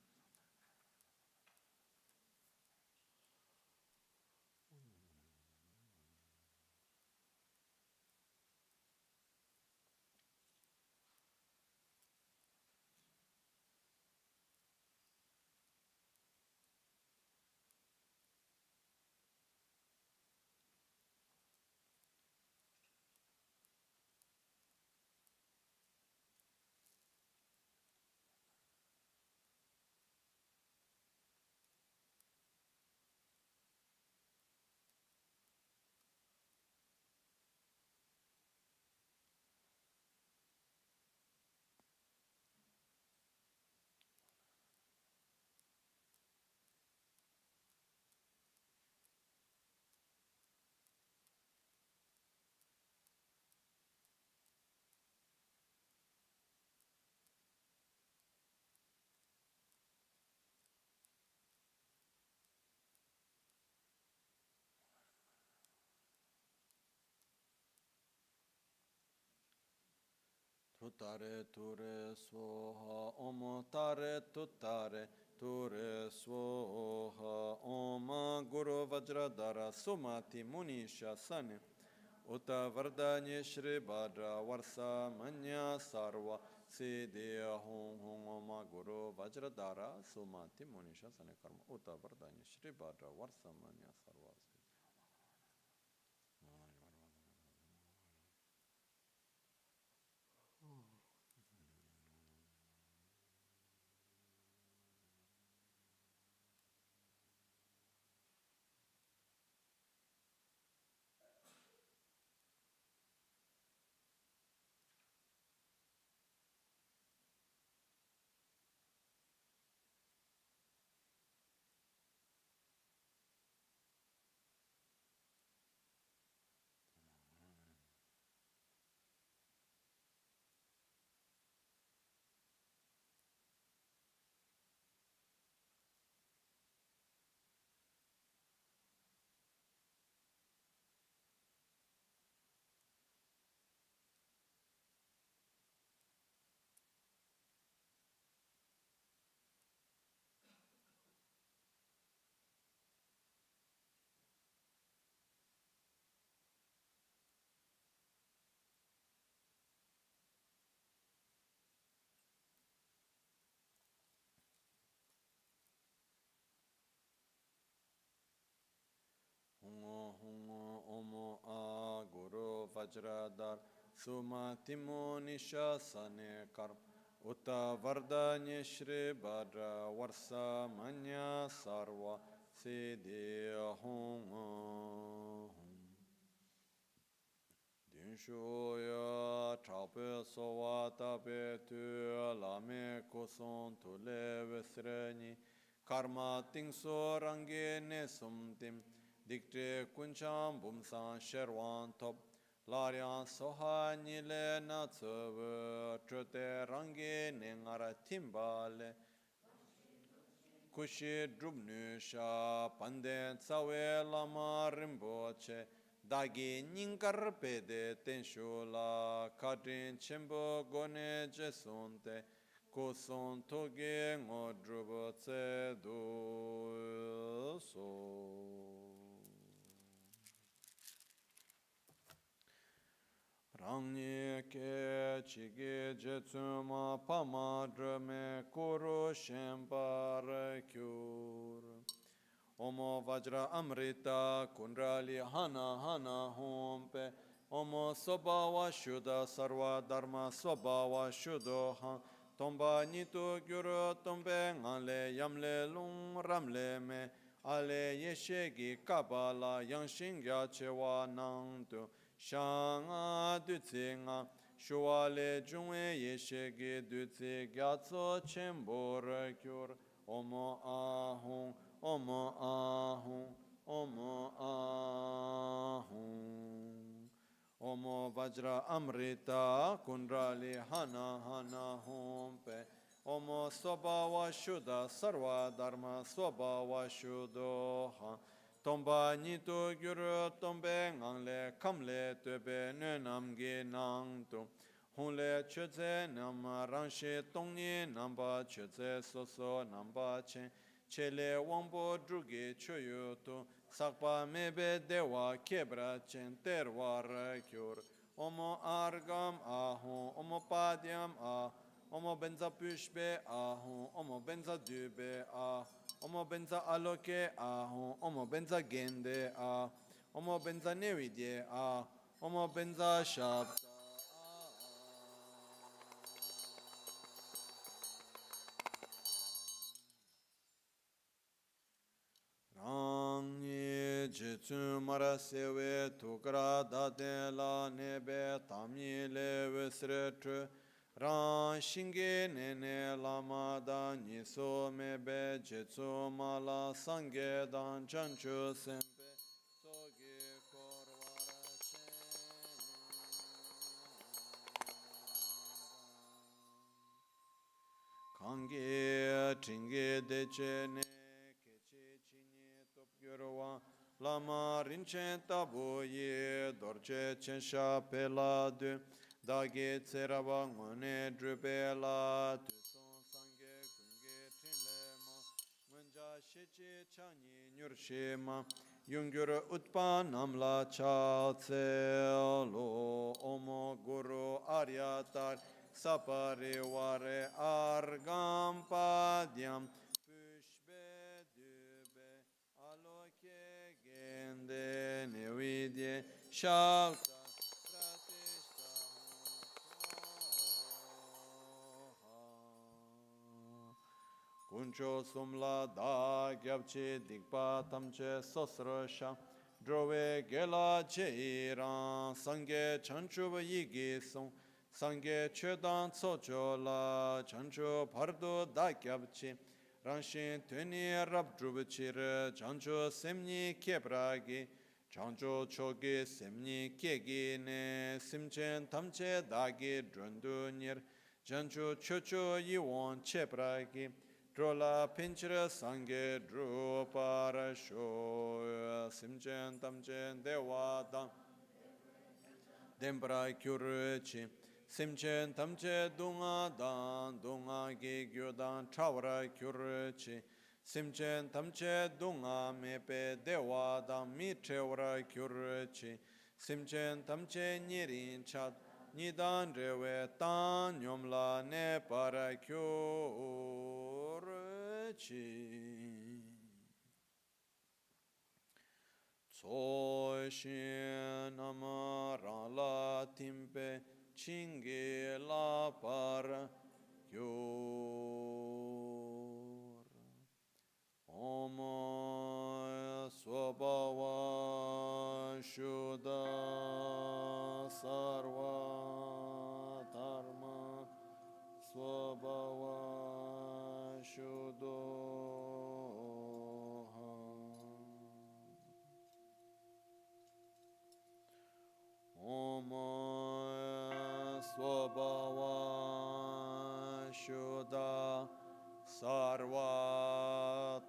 Tutare ture soha om tare tutare ture soha om guru vajradara sumati munisha sane Uta vardanye shri badra varsa manya sarva siddhi hum hum om guru vajradara sumati munisha sane karma Uta vardanye shri badra varsa manya sarva vajradar suma timonisha sane karm Uta vardanya shri badra varsa manya sarva siddhi hong Dinshoya chape sova tape tu lame koson tu le vesreni karma tingso rangi ne sumtim dikte kuncham bumsan sherwan top Laryan soha nile na tsuvu trute rangi ne ngara timbale kushi drubnu sha panden tsawe lama rinpoche dagi nyingar pede tenshu la kadrin chenpo gone jesunte kusun toge ngo drubo tse du so Rangye ke chige jetsuma pama drame kuru shempar kyur. Omo vajra amrita kundrali hana hana hompe. Omo sobhava shuddha sarva dharma sobhava shuddho han. Tomba nitu gyuru tombe ngale yamle lung ramle me. Ale yeshegi kabala yangshingya chewa nangtu. Shanga dutse nga shuwa le jungwe yeshe ge dutse gyatso chembor kyur omo ahung omo ahung omo ahung omo vajra amrita kundrali hana hana hompe omo sobhava shuddha sarva dharma sobhava shuddho ha Tomba nito gyuru tombe ngangle kamle tebe ne namge nangtu. Hunle chöze nam rangshe tongni namba chöze soso namba chen. Chele wangpo druge choyoto sakpa mebe dewa kebra chen terwar kyur. Omo argam ahun, omo padyam ah, omo benza pushbe ahun, omo benza dube ah. Omo benza aloke ahun, omo benza gende ah, omo benza nevidye ah, omo benza shabda Rangye jetsu mara sewe tukra dade la nebe tamye le vesretru Rang shinge nene lama dan niso mebe jetsu mala sange dan chanchu sempe soge korvara chen Kange tringe deche ne keche chinye top gyurwa lama rinchen tabo ye dorche chensha pela du Dagi tseraba ngone drupe la tu son sange kunge trinle ma Ngunja sheche chanyi nyurshe ma Yungyur utpa namla cha tse lo Omo guru aryatar sapare vare argam padyam Pushbe dube aloke gende nevidye shakta Kuncho sumla da gyabche dikpa tamche sosrosha Drove gela che iran sangye chanchuba yigi song Sangye chedan tsocho la chancho pardo da gyabche Ranshin tuni rab drubachir chancho semni kebragi Chancho chogi semni kegi ne simchen tamche dagi drundu nir Chancho chocho yiwon chebragi Drola pinchira sangye dru parasho simchen tamchen dewa dang dembra kyurchi simchen tamche dunga dan dunga gi gyudan chawra kyurchi simchen tamche dunga mepe dewa dang mi chewra kyurchi simchen tamche nirin chat Nidan rewe tan nyomla ne para kyurchi Tso shin nama rala timpe chinge la par yor. Om Swabhava Shuddha Sarva Dharma Swabhava Shuddha. Om Swabhava Shuddha Sarva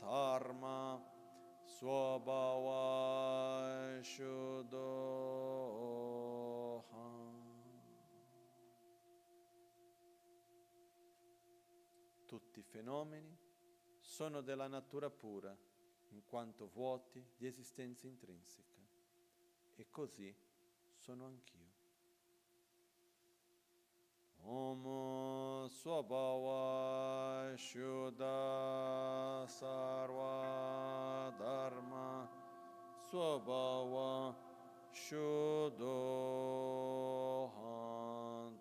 Dharma Swabhava Shuddha. Tutti i fenomeni sono della natura pura, in quanto vuoti di esistenza intrinseca, e così sono anch'io. Om Swabhava Shuddha Sarva Dharma Swabhava Shuddha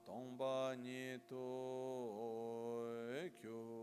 Tongpa Nito Ekyo.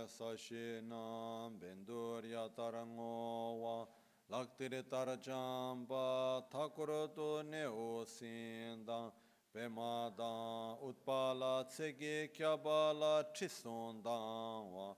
Sashina Benduria Tarangowa Laktiri Tarajamba Takuroto Neo Sinda Pemada Utpala Tsegi Kyabala Chisondawa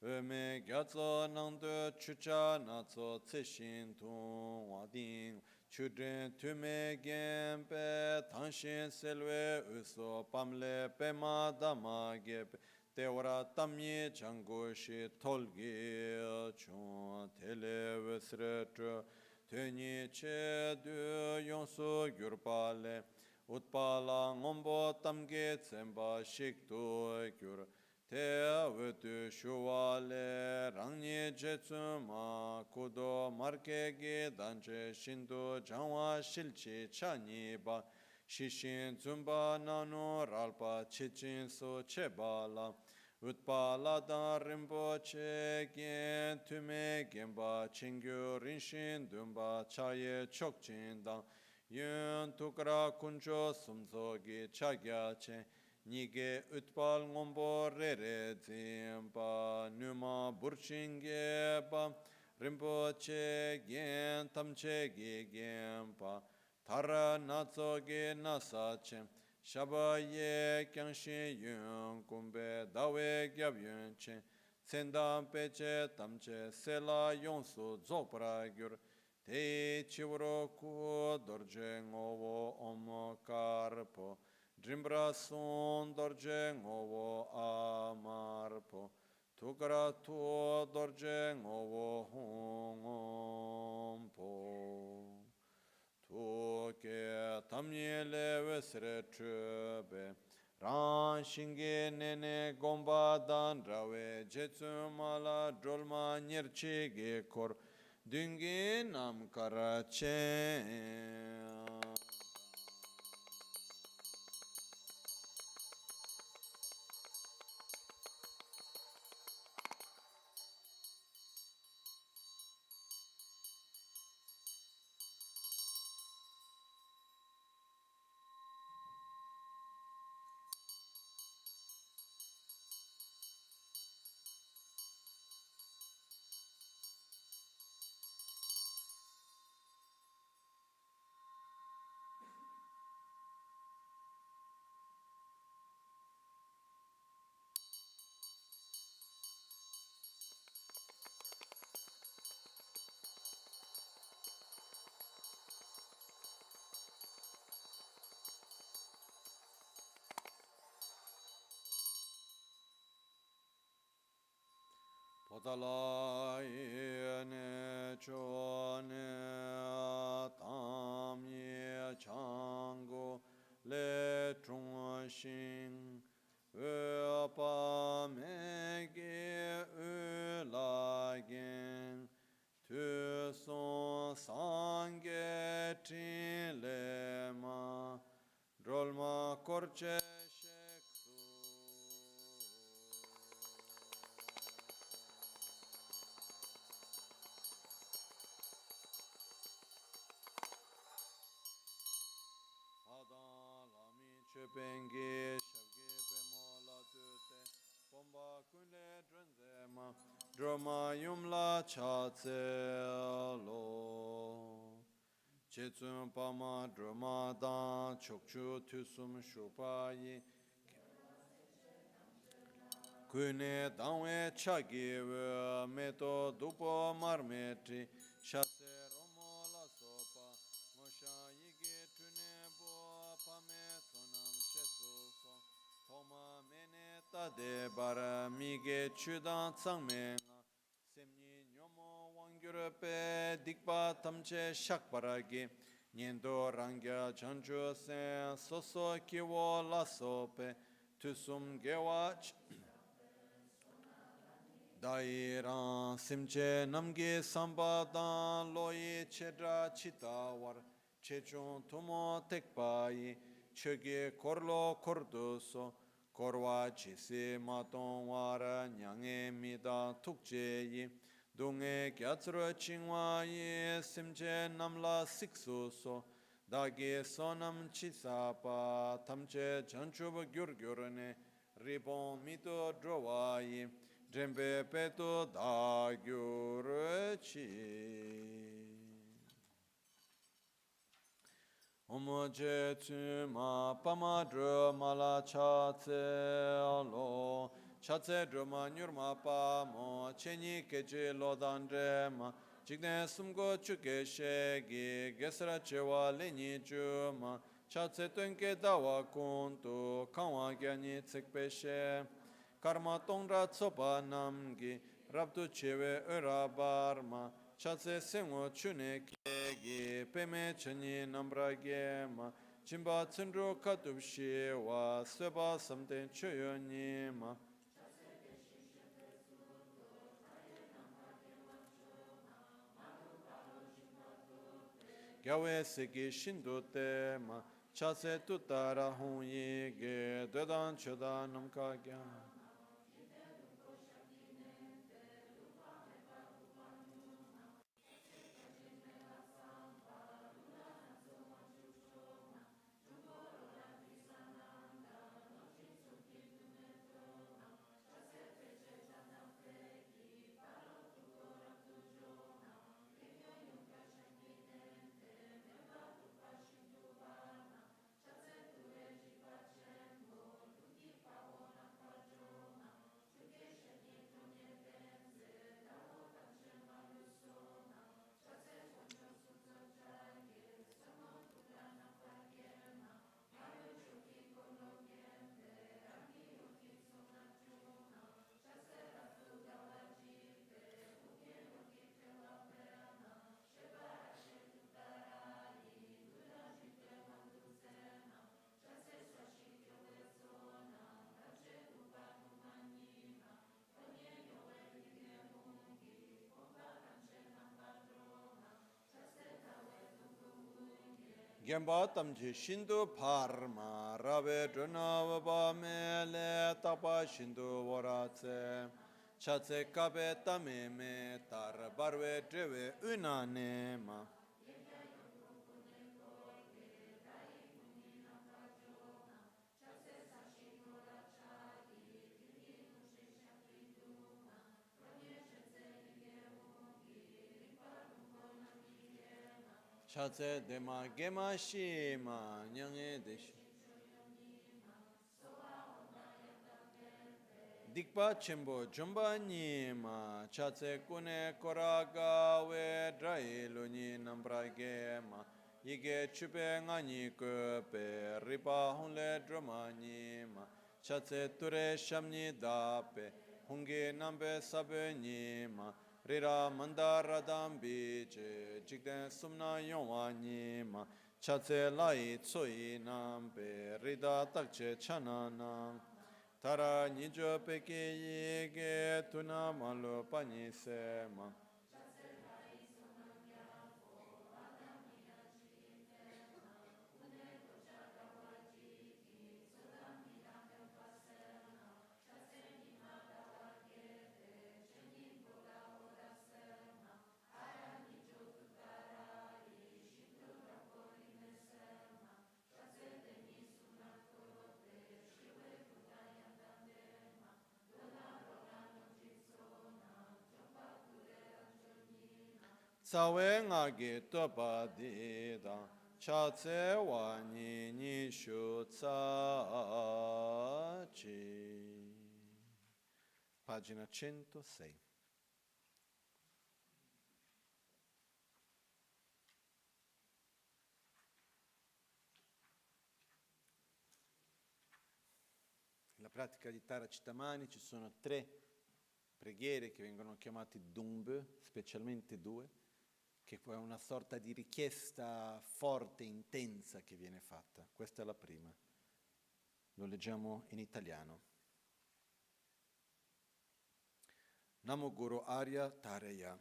Ome Gyatso Nangdo Chucha Natso Tseshin Tung Wading Chudrin Tume Gempe Tanshin Selwe Uso Pamle Pemada Magepe Teora tamye changoshi tolgi chun televesretro tenye che du yonsu gyurpale utpala ngombo tamge tsemba shikto gyur te vetu shuwale rangye jetsuma kudo markege danche shindu jangwa shilchi chani ba Shishin Zumba Nano Ralpa Chichin So Chebala Utpala Da Rinpoche Gen Tume Gemba Chingyu Rinshin Dumba Chaye Chokchin Dang Yun Tukra Kuncho Sumso Gi Chagya Che Nige Utpal Ngombo Rere Zimba Numa Burchinge Ba Rinpoche Gen Tamche Gi Gemba Tara natsoge nasachem, shabaye kyangshin yun kumbe dawe gyab yun chen, Sendam peche tamche sela yonsu zopra gyur. Te chivro ku dorje ngovo om karpo. Drimbra sun dorje ngovo amarpo. Tukara tu dorje ngovo hongompo. Tuke tamye lewe sre chube. Ran shinge nene gomba dan rawe. Jetsu mala drolma nyerchi ge kor. Dungi nam karache. Podala yene chone tam ye chango le chung shing pa me ge la gen tu son sange trin le ma drolma korche Bengi shabgi pemola tute pomba kunle dranzema droma yumla chatse lo chetsun pama droma dan chokchu tusum shupayi kune danwe chagi we meto dupo marmetri shase romo la sopa mosha yige tune bo pame tonam shesu so toma mene tade bara mige chudan tsangme nga semni nyomo wangyur pe dikpa tamche shakparagi nyendo rangya chanchu sen soso kiwo la sope tusum gewa Dairan simche namge sambadan loye chedra chitawar chechon tumo tekpayi chege korlo kordoso korwa chisi maton wara nyange mida tukcheyi dunge gyatsro chingwayi simche namla siksuso dagi sonam chisapa tamche chanchuba gyurgyurne ribon mito drowayi Drembe peto da gyurchi. Omoje tsuma pama drama la chatse lo. Chatse drama nyurma pamo. Cheni keche lo dandrema. Chigne sumgo chuke shegi. Gesra chewa lenyi chuma. Chatse tenke dawa kuntu. Kawa gyani tsikpeshe. Karma tongra tsopa namgi rabdu chewe urabarma chatse sengo chune kegi peme chani nambra gema chimba tsundro katubshi wa seba samten choyo nima gyawe seki shindu tema chatse tutara hunyi ge dedan choda namka gya Gemba tamche shindu parma rabe drona ba mele tapa shindu waratse chatse kabe tame me tar barwe drewe unane ma chatse dema gema shima nyange deshi Dikpa chenpo jomba nima, chatse kune koraga we drai luni nambrage ma, yige chupe ngani kupe, ripa hunle drama nima, chatse ture shamni dape, hungi nambe sabe nima, rira mandara dambi che, jikden sumna yongwa nima, chatse lai tsoi nambe, rida takche chana nam. Tara nijo peke yege tuna malo pani sema. Tsawe ngage topa dida, chatse wani nishu tsaci. Pagina 106. Nella pratica di Tara Cittamani ci sono 3 preghiere che vengono chiamate dumbe, specialmente 2, che poi è una sorta di richiesta forte, intensa che viene fatta. Questa è la prima. Lo leggiamo in italiano. Namo Guru Arya Tareya.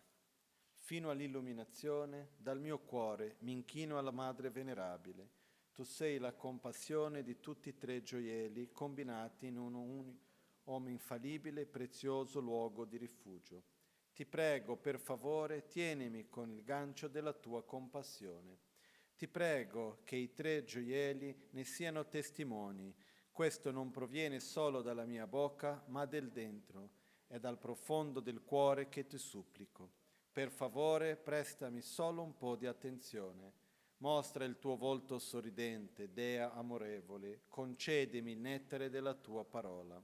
Fino all'illuminazione, dal mio cuore mi inchino alla Madre Venerabile. Tu sei la compassione di tutti e 3 gioielli combinati in un unico uomo infallibile e prezioso luogo di rifugio. Ti prego, per favore, tienimi con il gancio della tua compassione. Ti prego che i 3 gioielli ne siano testimoni. Questo non proviene solo dalla mia bocca, ma del dentro. È dal profondo del cuore che ti supplico. Per favore, prestami solo un po' di attenzione. Mostra il tuo volto sorridente, Dea amorevole. Concedimi il nettare della tua parola.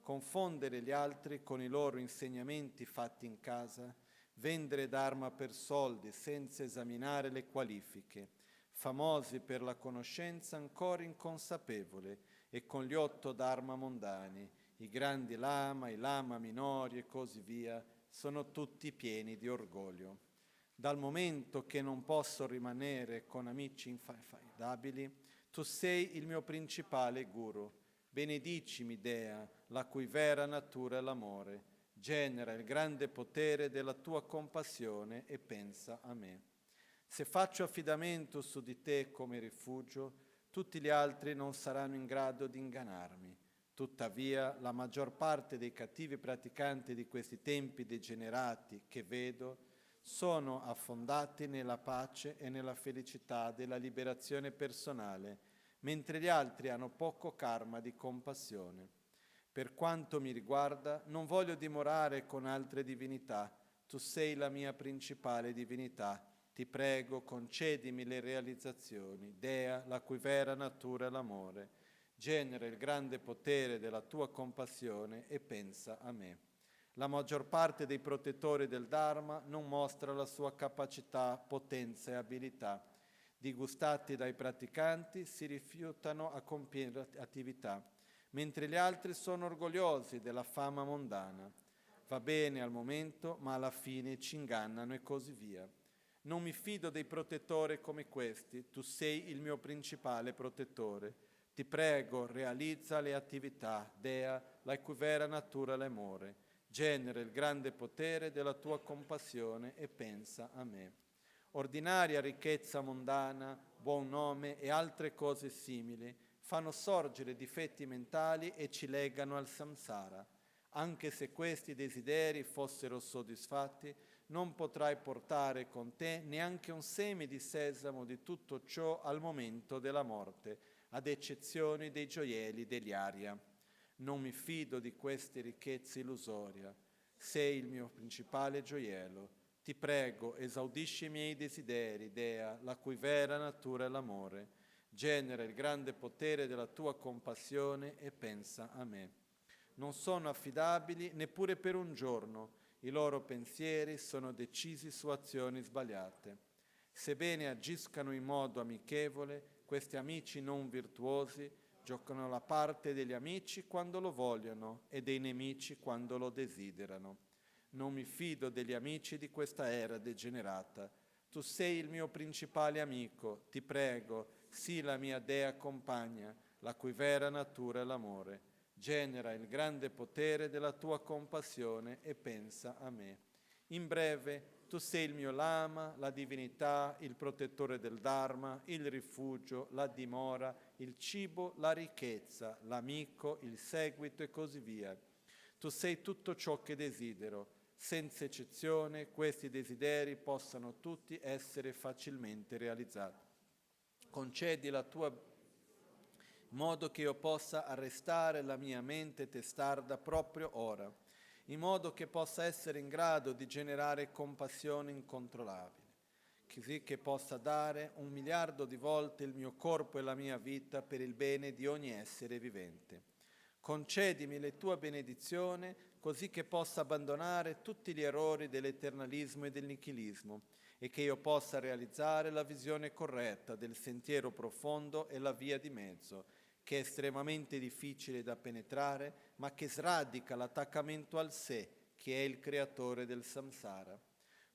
Confondere gli altri con i loro insegnamenti fatti in casa, vendere dharma per soldi senza esaminare le qualifiche, famosi per la conoscenza ancora inconsapevole e con gli 8 dharma mondani, i grandi lama, i lama minori e così via, sono tutti pieni di orgoglio. Dal momento che non posso rimanere con amici inaffidabili, tu sei il mio principale guru. Benedicimi, Dea, la cui vera natura è l'amore. Genera il grande potere della tua compassione e pensa a me. Se faccio affidamento su di te come rifugio, tutti gli altri non saranno in grado di ingannarmi. Tuttavia, la maggior parte dei cattivi praticanti di questi tempi degenerati che vedo sono affondati nella pace e nella felicità della liberazione personale, mentre gli altri hanno poco karma di compassione. Per quanto mi riguarda, non voglio dimorare con altre divinità. Tu sei la mia principale divinità. Ti prego, concedimi le realizzazioni. Dea, la cui vera natura è l'amore. Genera il grande potere della tua compassione e pensa a me. La maggior parte dei protettori del Dharma non mostra la sua capacità, potenza e abilità. Disgustati dai praticanti, si rifiutano a compiere attività, mentre gli altri sono orgogliosi della fama mondana. Va bene al momento, ma alla fine ci ingannano e così via. Non mi fido dei protettori come questi, tu sei il mio principale protettore. Ti prego, realizza le attività, Dea, la cui vera natura è l'amore. Genera il grande potere della tua compassione e pensa a me. Ordinaria ricchezza mondana, buon nome e altre cose simili fanno sorgere difetti mentali e ci legano al samsara. Anche se questi desideri fossero soddisfatti, non potrai portare con te neanche un seme di sesamo di tutto ciò al momento della morte, ad eccezione dei gioielli degli aria. Non mi fido di queste ricchezze illusorie. Sei il mio principale gioiello. Ti prego, esaudisci i miei desideri, Dea, la cui vera natura è l'amore. Genera il grande potere della tua compassione e pensa a me. Non sono affidabili neppure per un giorno, i loro pensieri sono decisi su azioni sbagliate. Sebbene agiscano in modo amichevole, questi amici non virtuosi giocano la parte degli amici quando lo vogliono e dei nemici quando lo desiderano. Non mi fido degli amici di questa era degenerata. Tu sei il mio principale amico, ti prego, sii la mia dea compagna, la cui vera natura è l'amore. Genera il grande potere della tua compassione e pensa a me. In breve, tu sei il mio lama, la divinità, il protettore del Dharma, il rifugio, la dimora, il cibo, la ricchezza, l'amico, il seguito e così via. Tu sei tutto ciò che desidero. Senza eccezione, questi desideri possano tutti essere facilmente realizzati. Concedi la tua in modo che io possa arrestare la mia mente testarda proprio ora, in modo che possa essere in grado di generare compassione incontrollabile, così che possa dare 1 miliardo di volte il mio corpo e la mia vita per il bene di ogni essere vivente. Concedimi le tue benedizioni, così che possa abbandonare tutti gli errori dell'eternalismo e del nichilismo, e che io possa realizzare la visione corretta del sentiero profondo e la via di mezzo, che è estremamente difficile da penetrare, ma che sradica l'attaccamento al sé, che è il creatore del samsara.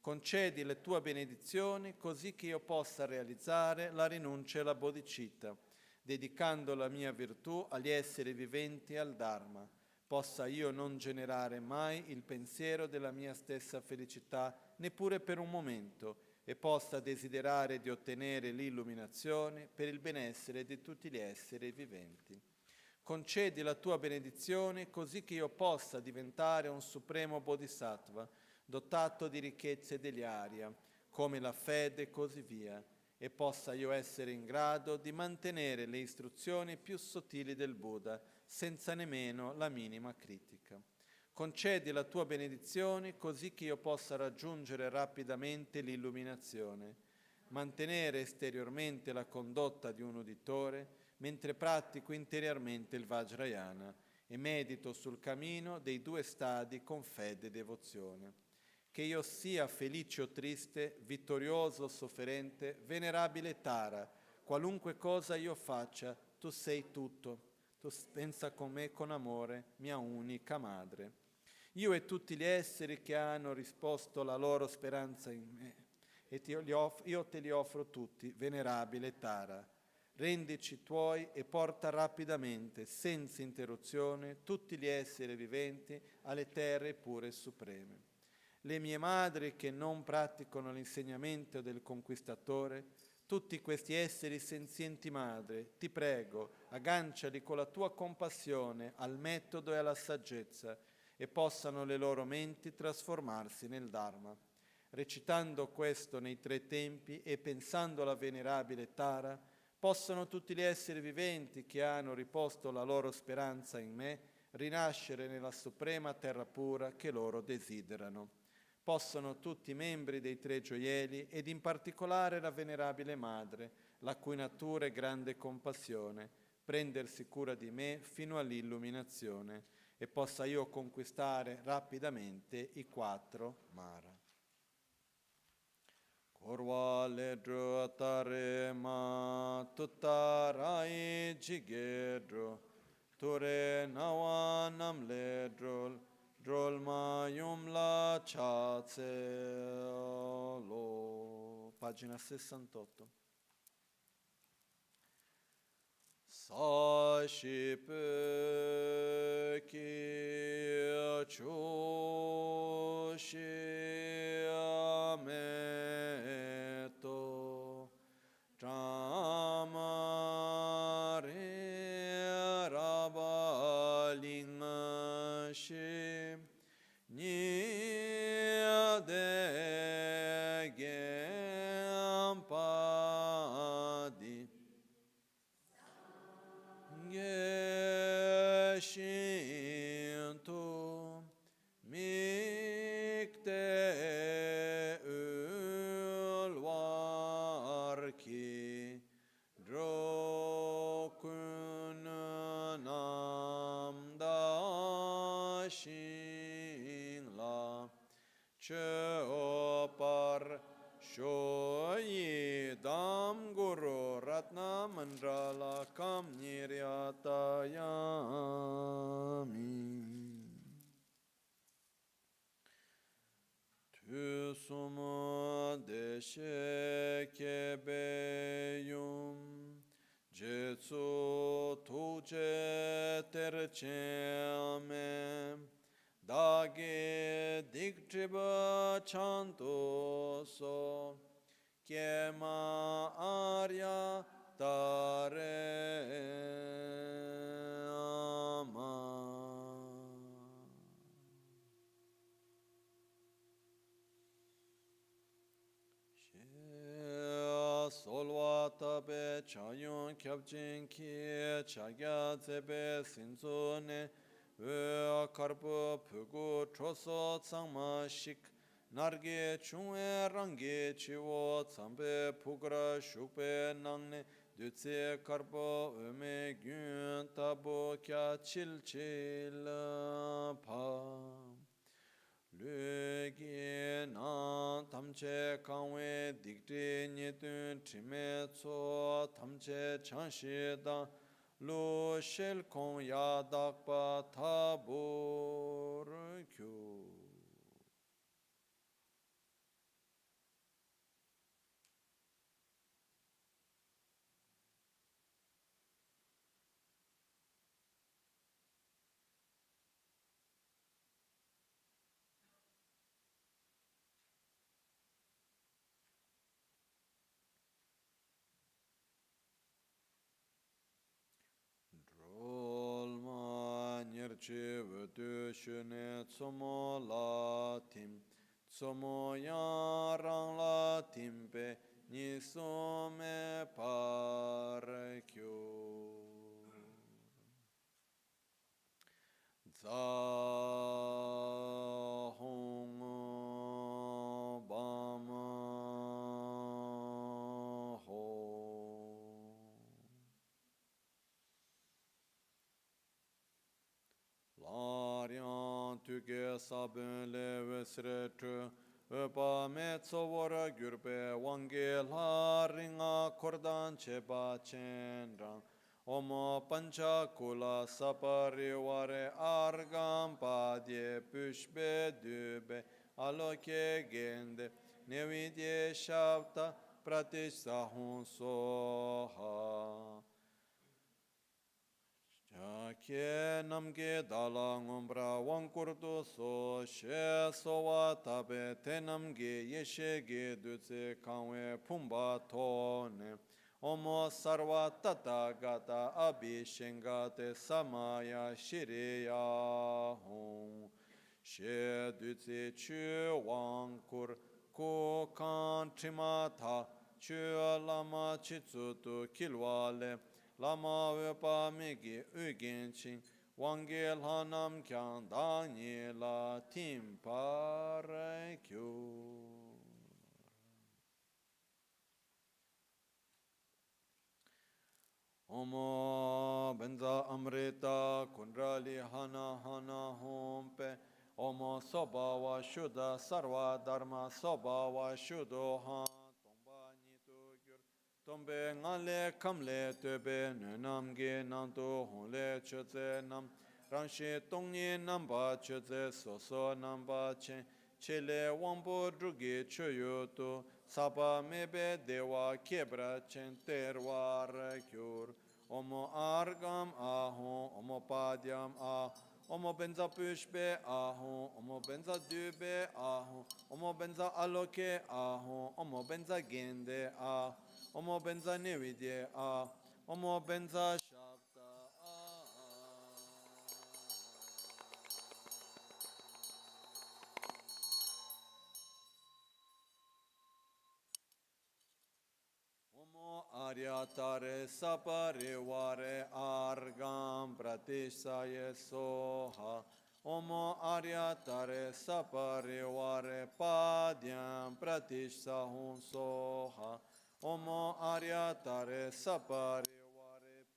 Concedi le tue benedizioni così che io possa realizzare la rinuncia e la bodhicitta, dedicando la mia virtù agli esseri viventi e al Dharma. Possa io non generare mai il pensiero della mia stessa felicità, neppure per un momento, e possa desiderare di ottenere l'illuminazione per il benessere di tutti gli esseri viventi. Concedi la tua benedizione così che io possa diventare un supremo bodhisattva, dotato di ricchezze degli aria, come la fede e così via, e possa io essere in grado di mantenere le istruzioni più sottili del Buddha, senza nemmeno la minima critica. Concedi la tua benedizione così che io possa raggiungere rapidamente l'illuminazione, mantenere esteriormente la condotta di un uditore, mentre pratico interiormente il Vajrayana e medito sul cammino dei 2 stadi con fede e devozione. Che io sia felice o triste, vittorioso o sofferente, venerabile Tara, qualunque cosa io faccia, tu sei tutto. Tu pensa con me con amore, mia unica madre. Io e tutti gli esseri che hanno risposto la loro speranza in me, e io te li offro tutti, venerabile Tara. Rendici tuoi e porta rapidamente, senza interruzione, tutti gli esseri viventi alle terre pure e supreme. Le mie madri che non praticano l'insegnamento del conquistatore, tutti questi esseri senzienti madre, ti prego, agganciali con la tua compassione al metodo e alla saggezza, e possano le loro menti trasformarsi nel Dharma. Recitando questo nei 3 tempi e pensando alla venerabile Tara, possano tutti gli esseri viventi che hanno riposto la loro speranza in me rinascere nella suprema terra pura che loro desiderano. Possono tutti i membri dei 3 gioielli, ed in particolare la venerabile Madre, la cui natura è grande compassione, prendersi cura di me fino all'illuminazione, e possa io conquistare rapidamente i 4 Mara. Korwa ledro tare ma tutarai jigedro, ture nawa nam ledro, drol ma yum la chaze lo. Pagina 68. Sashipe ki chushi ame ling shi ni de gem pa di ge shin tu mikte ulwar ki drokun nam da shin la che opar shoyi dam guru ratna mandrala kam niryatayami tu sumo deshe kebeyum jetsu tuje tercheme dage diktriba chanto so kema arya tare ama solwa tabe chayun kyabjin ki chagya zebe sinzone ve karpo pugu choso tsangma shik narge chungwe rangi chiwo tsambe pugra shukpe nangne dutse karpo ume gyun tabo kya chil chil pa Lüge na tamche kangwe dikti nyetun trime tso tamche chanshi da lo shel kong ya dakpa tabor kyu. Nirche vedu shune tsomo la tim tsomo ya rang la timpe nisome par kyo za hong bama ho Laryan tüge sabun le vesretü öpa metsovora gürbe wange laringa kordan cheba chendrang Omo pancha kula sapariware argam padye pushbe dübe aloke gende nevidye shavta pratisahun soha Ke namge dala ngombra wankurdu so she sowa tabe te namge yeshe ge dutse kanwe pumba tone Omo sarva tata gata abhishengate samaya shiriya hong She dutse chu wankur ko kan trimata chu lama chitsutu kilwale Lama vepa megi ugenchin wangel hanam kyan danyi la timpare kyu. Omo benza amrita kundrali hana hana hompe Omo soba wa shuddha sarva dharma soba wa shuddho han Tombe ngale kamle tebe nunam ge nanto honle chöze nam Rangshe tongye namba chöze soso namba chen Chele wambo drugi choyo to Sapa mebe dewa kebra chen terwar kyur Omo argam ahon, omo padyam ahon Omo benza pushbe ahon, omo benza dube ahon Omo benza aloke ahon, omo benza gende ahon Omo benza nevidye a, omo benza shabda a. Aryatare Saparivare Argam Pratishaye Soha Omo Aryatare Saparivare Padyam Pratishahun Soha Omo Aryatare Saparivare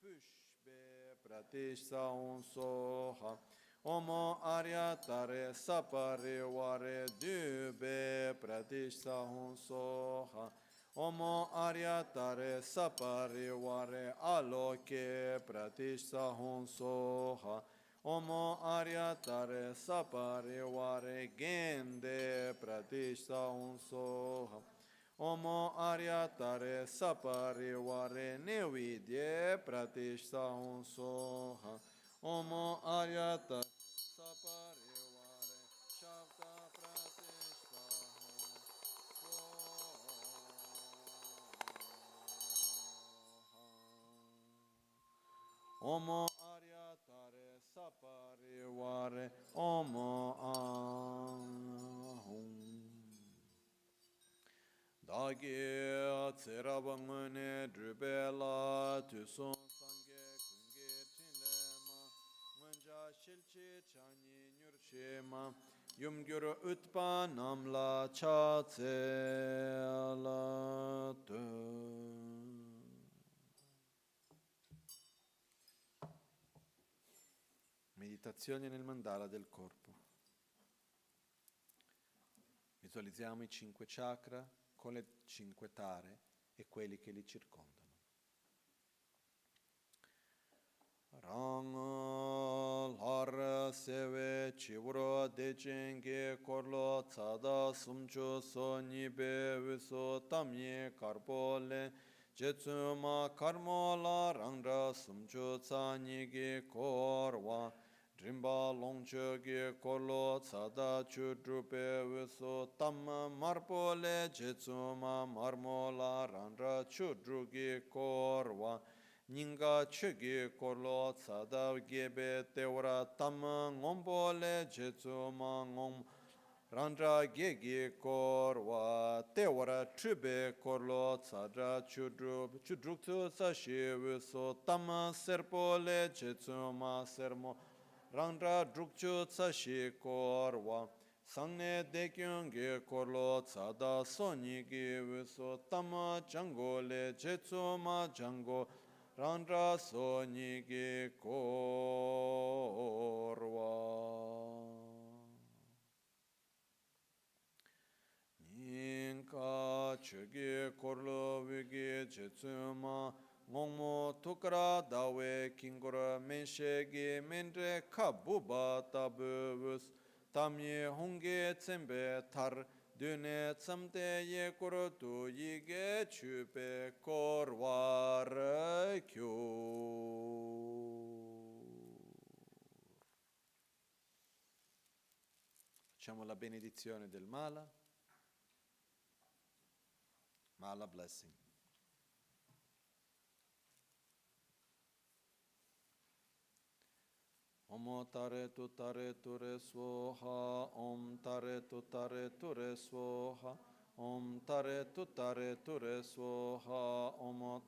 Pushbe Pratishahun Soha Omo Aryatare Saparivare Dube Pratishahun Soha Omo Aryatare Saparivare Aloke Pratishahun Soha Omo Aryatare Saparivare Gende Pratishahun Soha Omo Aryatare Saparivare Nevidye Pratishahun Soha Omo Aryatare Saparivare Shabda Pratishahun Omo Aryatare Saparivare Omo Ahum Dagi Tsirabangmune Drubela Tuson Sange Kunge Tinlema Manja Shilchi Chani Nyurshema Yumgyur Utpa Namla Chatsela Meditazione nel mandala del corpo. Visualizziamo i 5 chakra con le 5 tare e quelli che li circondano. Rang lar seve chivro dejenge korlo tsada sumcho so nibe viso tamye karpole jetsuma karmola rangra sumcho tsa nige korwa Drimba longche ge korlo tsada chudrupe viso tamma marpole jetsuma marmola ranra chudruge korwa Ninga chege korlo tsada gebe tewra tamma ngombole jetsuma ngom ranra gege korwa tewra chube korlo tsada chudruktu tsashi viso tamma serpole jetsuma sermo Rangra drukchu tsashi korwa sangne dekyunge korlo tsada soni gi viso tama jango le jetsuma jango Rangra soni gi korwa Ninka chege korlo vige jetsuma Ngongmo tukra dawe kingura menshege mendre kabuba tabus tamye honge tsembe tar dune tsamte ye koro tu yige chupe korwar kyur. Facciamo la benedizione del mala. Mala blessing. Om tare tu re svoha, Om tare tu re svoha, Om tare tu re svoha, Om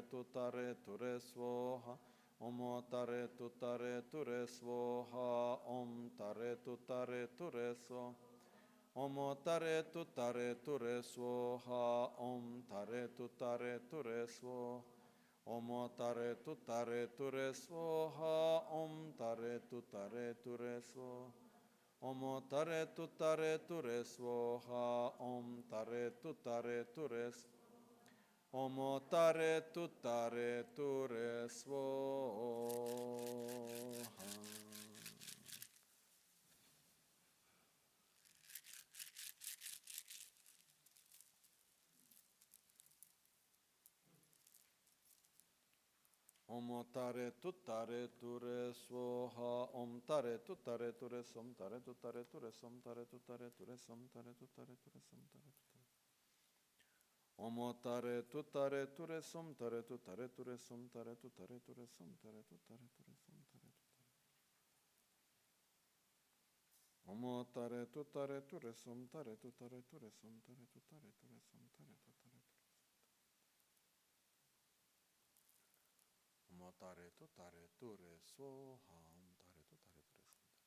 tare tu re svoha, Om tare tu re svoha, Om tare tu re svoha, Om tare tu re svoha, Om tare tu re svoha. Om tare tu re svoha, Om tare tu re svoha, Om tare tu re svoha, Om tare tu re svoha, Om tare tu re svoha. Om tare tu re svoha, Om tare tu re som tare tu re som tare tu re som tare tu re som tare tu Om tare tu re som tare tu re som tare tu re som tare tu re som tare Om tare tu re som tare tu re som tare tu re som tare tu tare tu tare tu re so ham tare tu tare tu re so.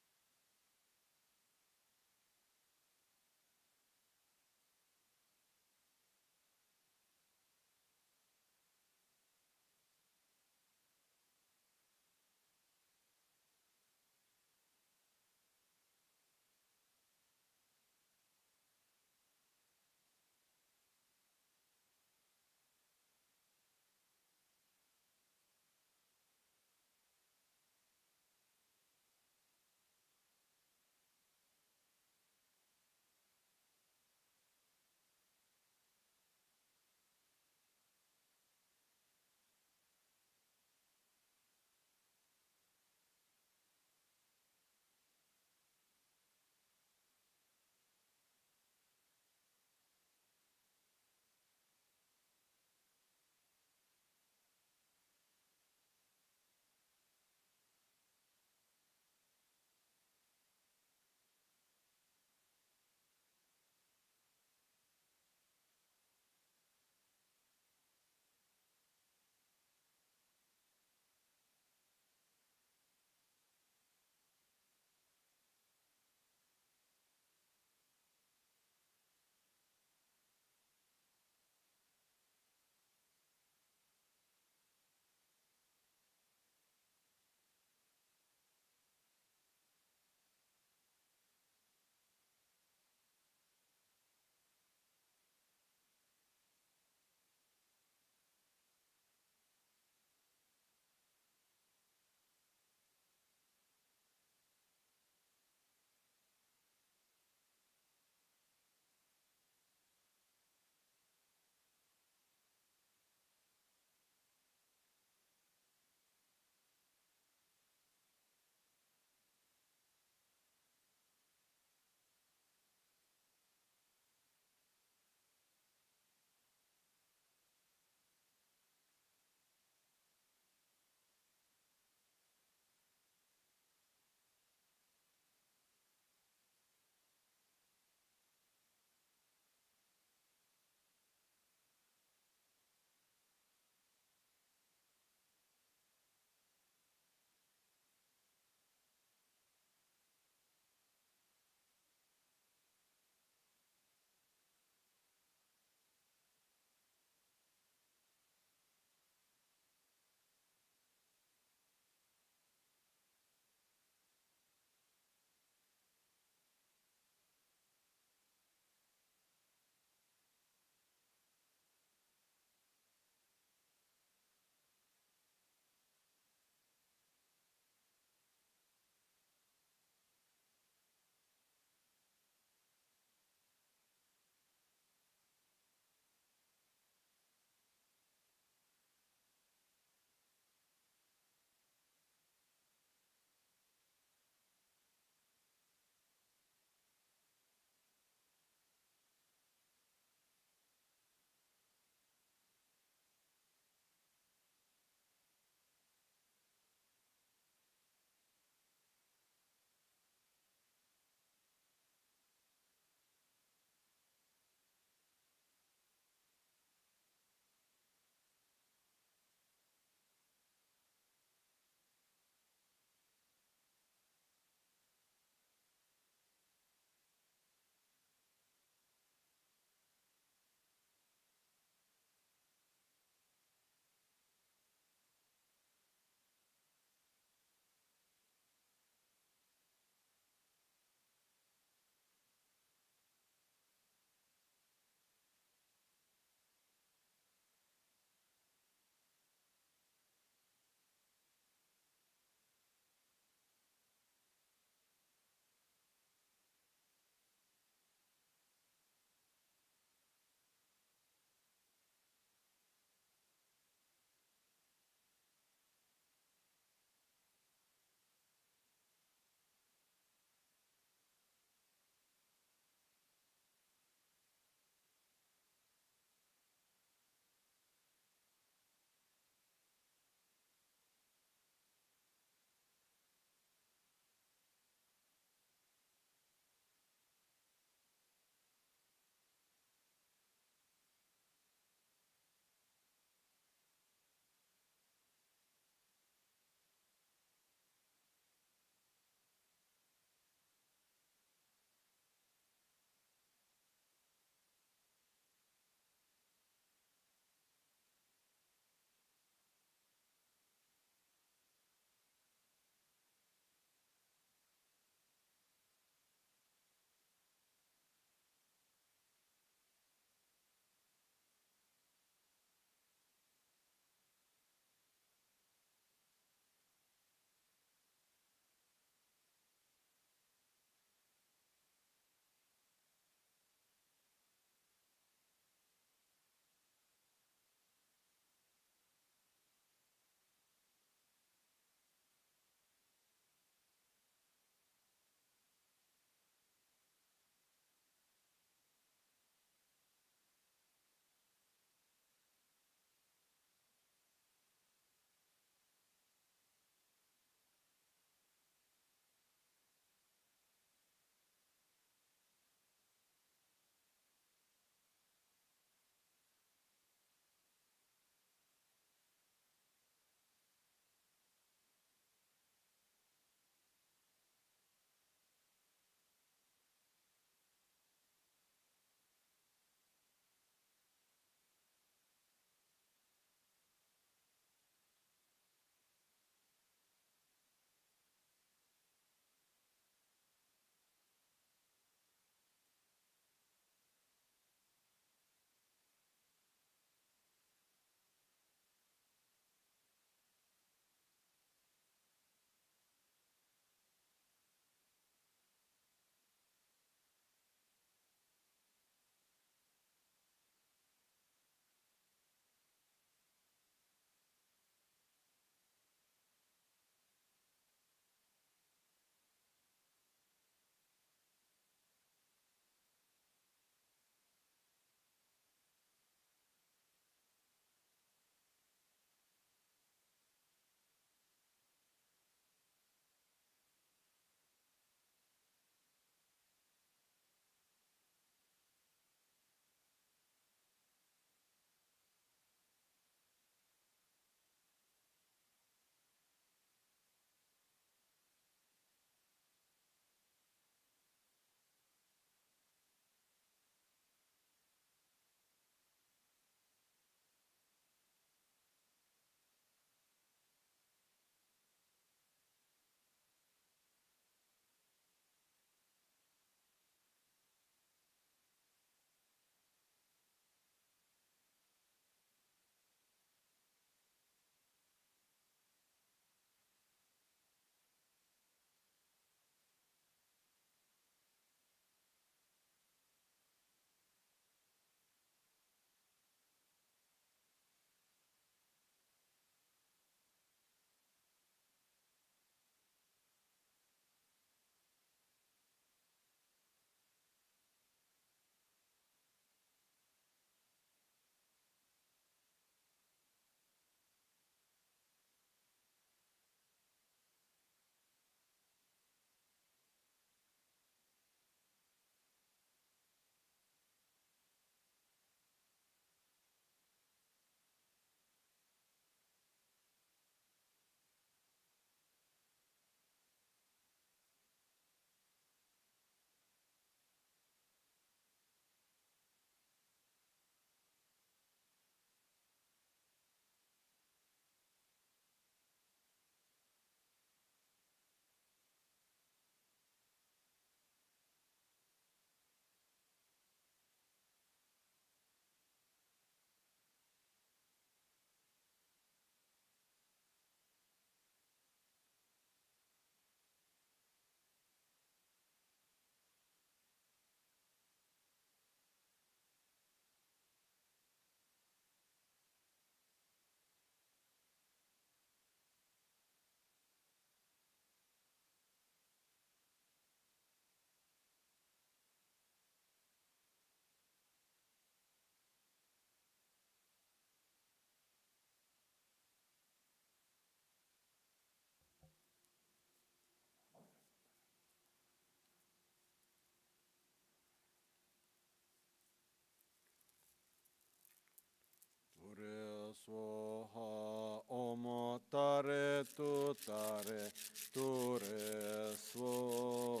tare ture svo.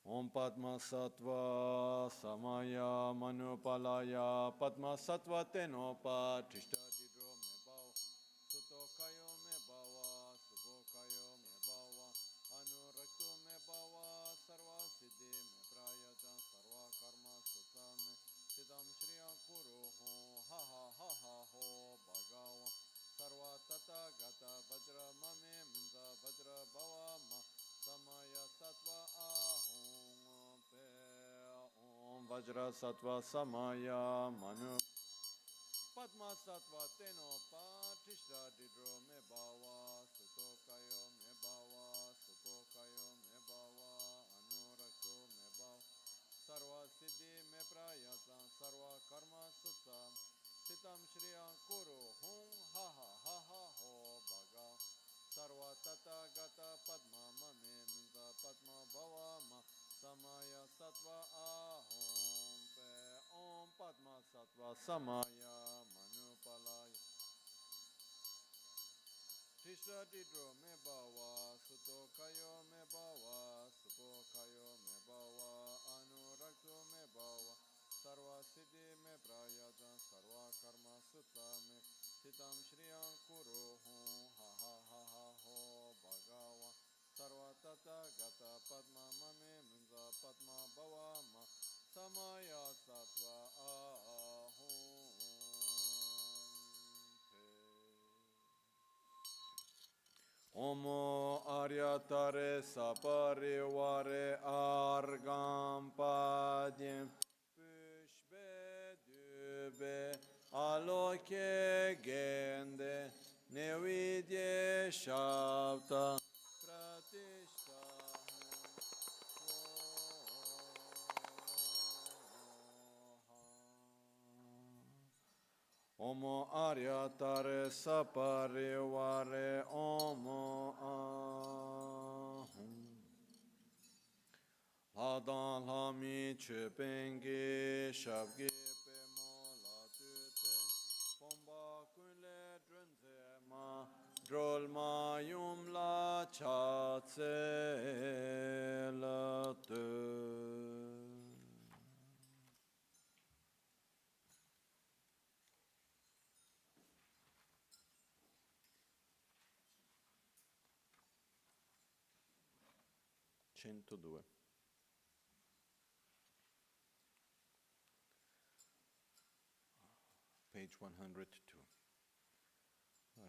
Om Padma Sattva Samaya Manupalaya Padma Sattva Tenopa Trishta Didro Me Bhava Suto Kayo Me Bhava Subho Kayo Me Bhava Anurakto Me Bhava Sarva Siddhi Me Prayata Sarva Karma Sutta Me Siddham Shriya Kuru Ho Ha Ha Ha Ha Ho Bhagawa Sarva Tata Gata Vajra Mame Minza Vajra Bhava Ma Samaya Sattva Ahom Pe Om Vajra Sattva Samaya Manu Padma Sattva Tenopa Trishra Didro Me Bhava Suto Kayo Me Bhava Supo Kayo Me Bhava Anurakto Me Bhava Sarva Siddhi Me Prayata Sarva Karma Sutta Sitam Shriya Kuru Hum Ha Ha Ha Ha Ho Bhaga Sarva Tata Gata Padma Mame Minta Padma Bhava Ma Samaya Sattva Ahom Pe Om Padma Sattva Samaya Manupalaya Trishra Didro Me Bhava Suto Kayo Me Bhava Supo Kayo Me Bhava Anurakto Me Bhava Sarva Siddhi Me Prayata Sarva Karma Sutta Me Sitam Shriyam Kuru Hum Ha Ha Ha Ha Ho Bhagava Sarva Tata Gata Padma Mame Minza Padma Bhava Ma Samaya Sattva Ahom Pe Omo Aryatare Saparivare Argam Padyam Pushbe Dube Aloke Gende Nevidye Shavta Pratishta Omo Aryatare Saparivare Omo Ahum Ladan Lami Chupengi Shabgi Pemo Latute Pomba Kunle Drunze Ma Drol Ma Yum La Chatse Latu 102. Page 102.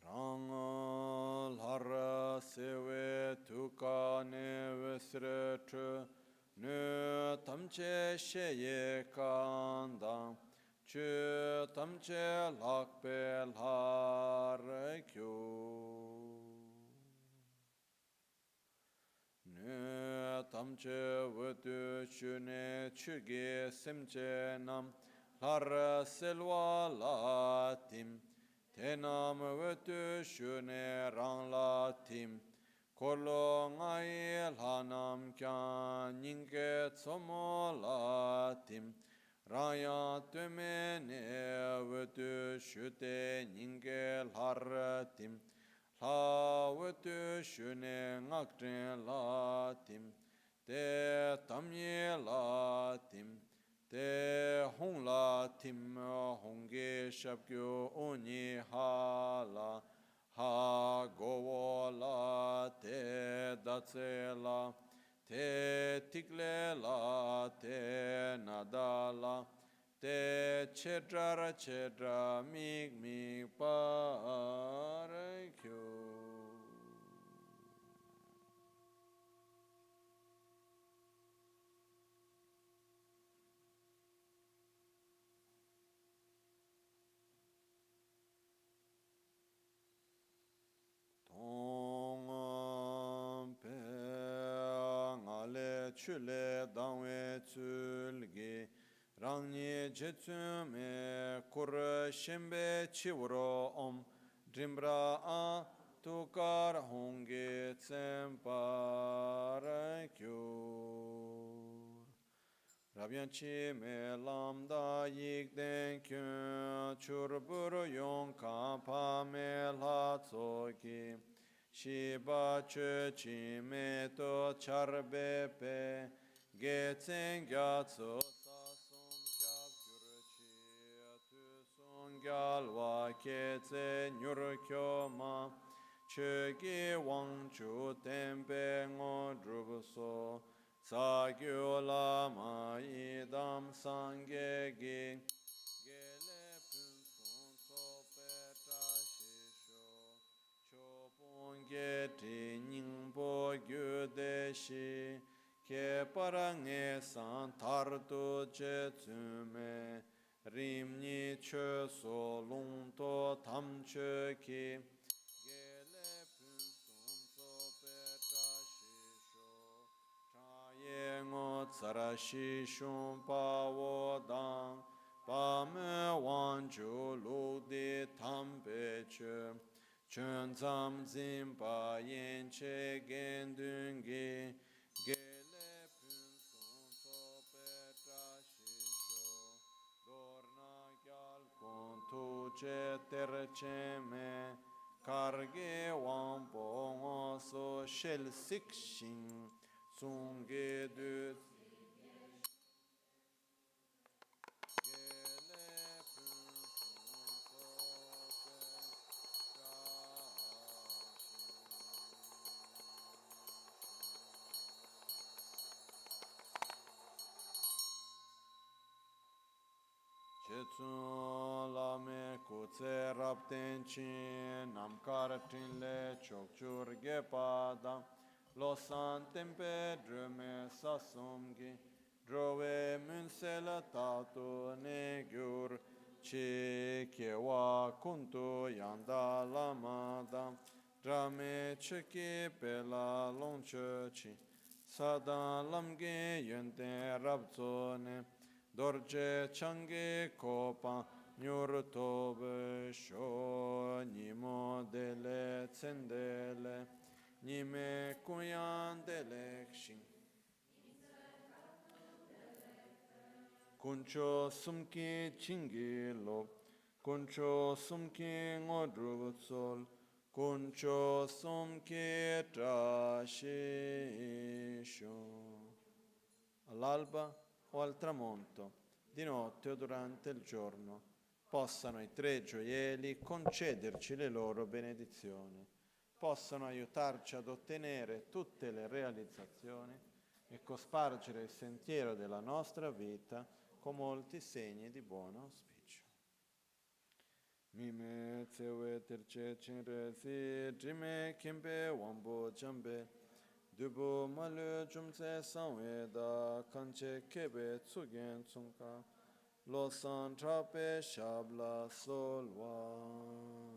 Rangal har sewe tukane vesretu nu tamche sheye kanda chu tamche lakpe har kyu nu tamche vatu shune chuge semche nam har selwa latim Tenam vetu shune rang la tim Kolo ngai lanam kya nyinge tsomo la tim Raya tume ne vetu shute nyinge lar tim La vetu shune ngakren la tim Te tamye la tim Te hong la tim hong ge shab kyo oni ha la ha go la te datse la te tikle la te nada la te chedra mig mig pare kyo Chule dangwe chulgi rangni jetsume kur shembe chivro om drimbra a tukar honge tsempara kyur Rabyan chi me lam da yik den kyun chur buru yong ka pa me la tso ki shi ba chu chi me to char be pe ge tsen gya tso sa som kya kyur chi tu song gyal wa ke tse nyur kyo ma che ge wang chu tempe ngo drup so sa gyo la ma idam sangye ge gele pun son so pe tra shi sho cho pon ge ti ning bo gyu de shi ke parang e san tar tu che tsume rim ni che so lung to tam che ki gele pun son so pe tra shi sho cha ye ngo tsara shi shun pa wo dang pa me wan chu lu di tam pe che chun tsam zim pa yen che gen dun gi gele pun son so pe tra shi sho dorna gyal kon tu che ter che me karge wan po ngo so shel sik shin sung ge du gele pun son so pe Chetsun la me kutse rapten chin nam karatin le chokchur ge pada lo san tempe drume sasumgi drove munsela tatu ne gyur chi kewa kuntu yanda lamada drame cheki pela longche chi sadan lamge yente rabzone dorje change kopa nyur tobe sho nimo dele tsendele nime kuyan dele kshin kuncho sumki chingi lop kuncho sumki ngodru sol kuncho sumki trashisho all'alba o al tramonto, di notte o durante il giorno, possano i tre gioielli concederci le loro benedizioni, possano aiutarci ad ottenere tutte le realizzazioni e cospargere il sentiero della nostra vita con molti segni di buon auspicio. Mime tsewe terce chinre si jime kimbe wambo jambe Dubu malu jumse sanwe da kanche kebe tsugen tsungka lo san trape shabla solwa.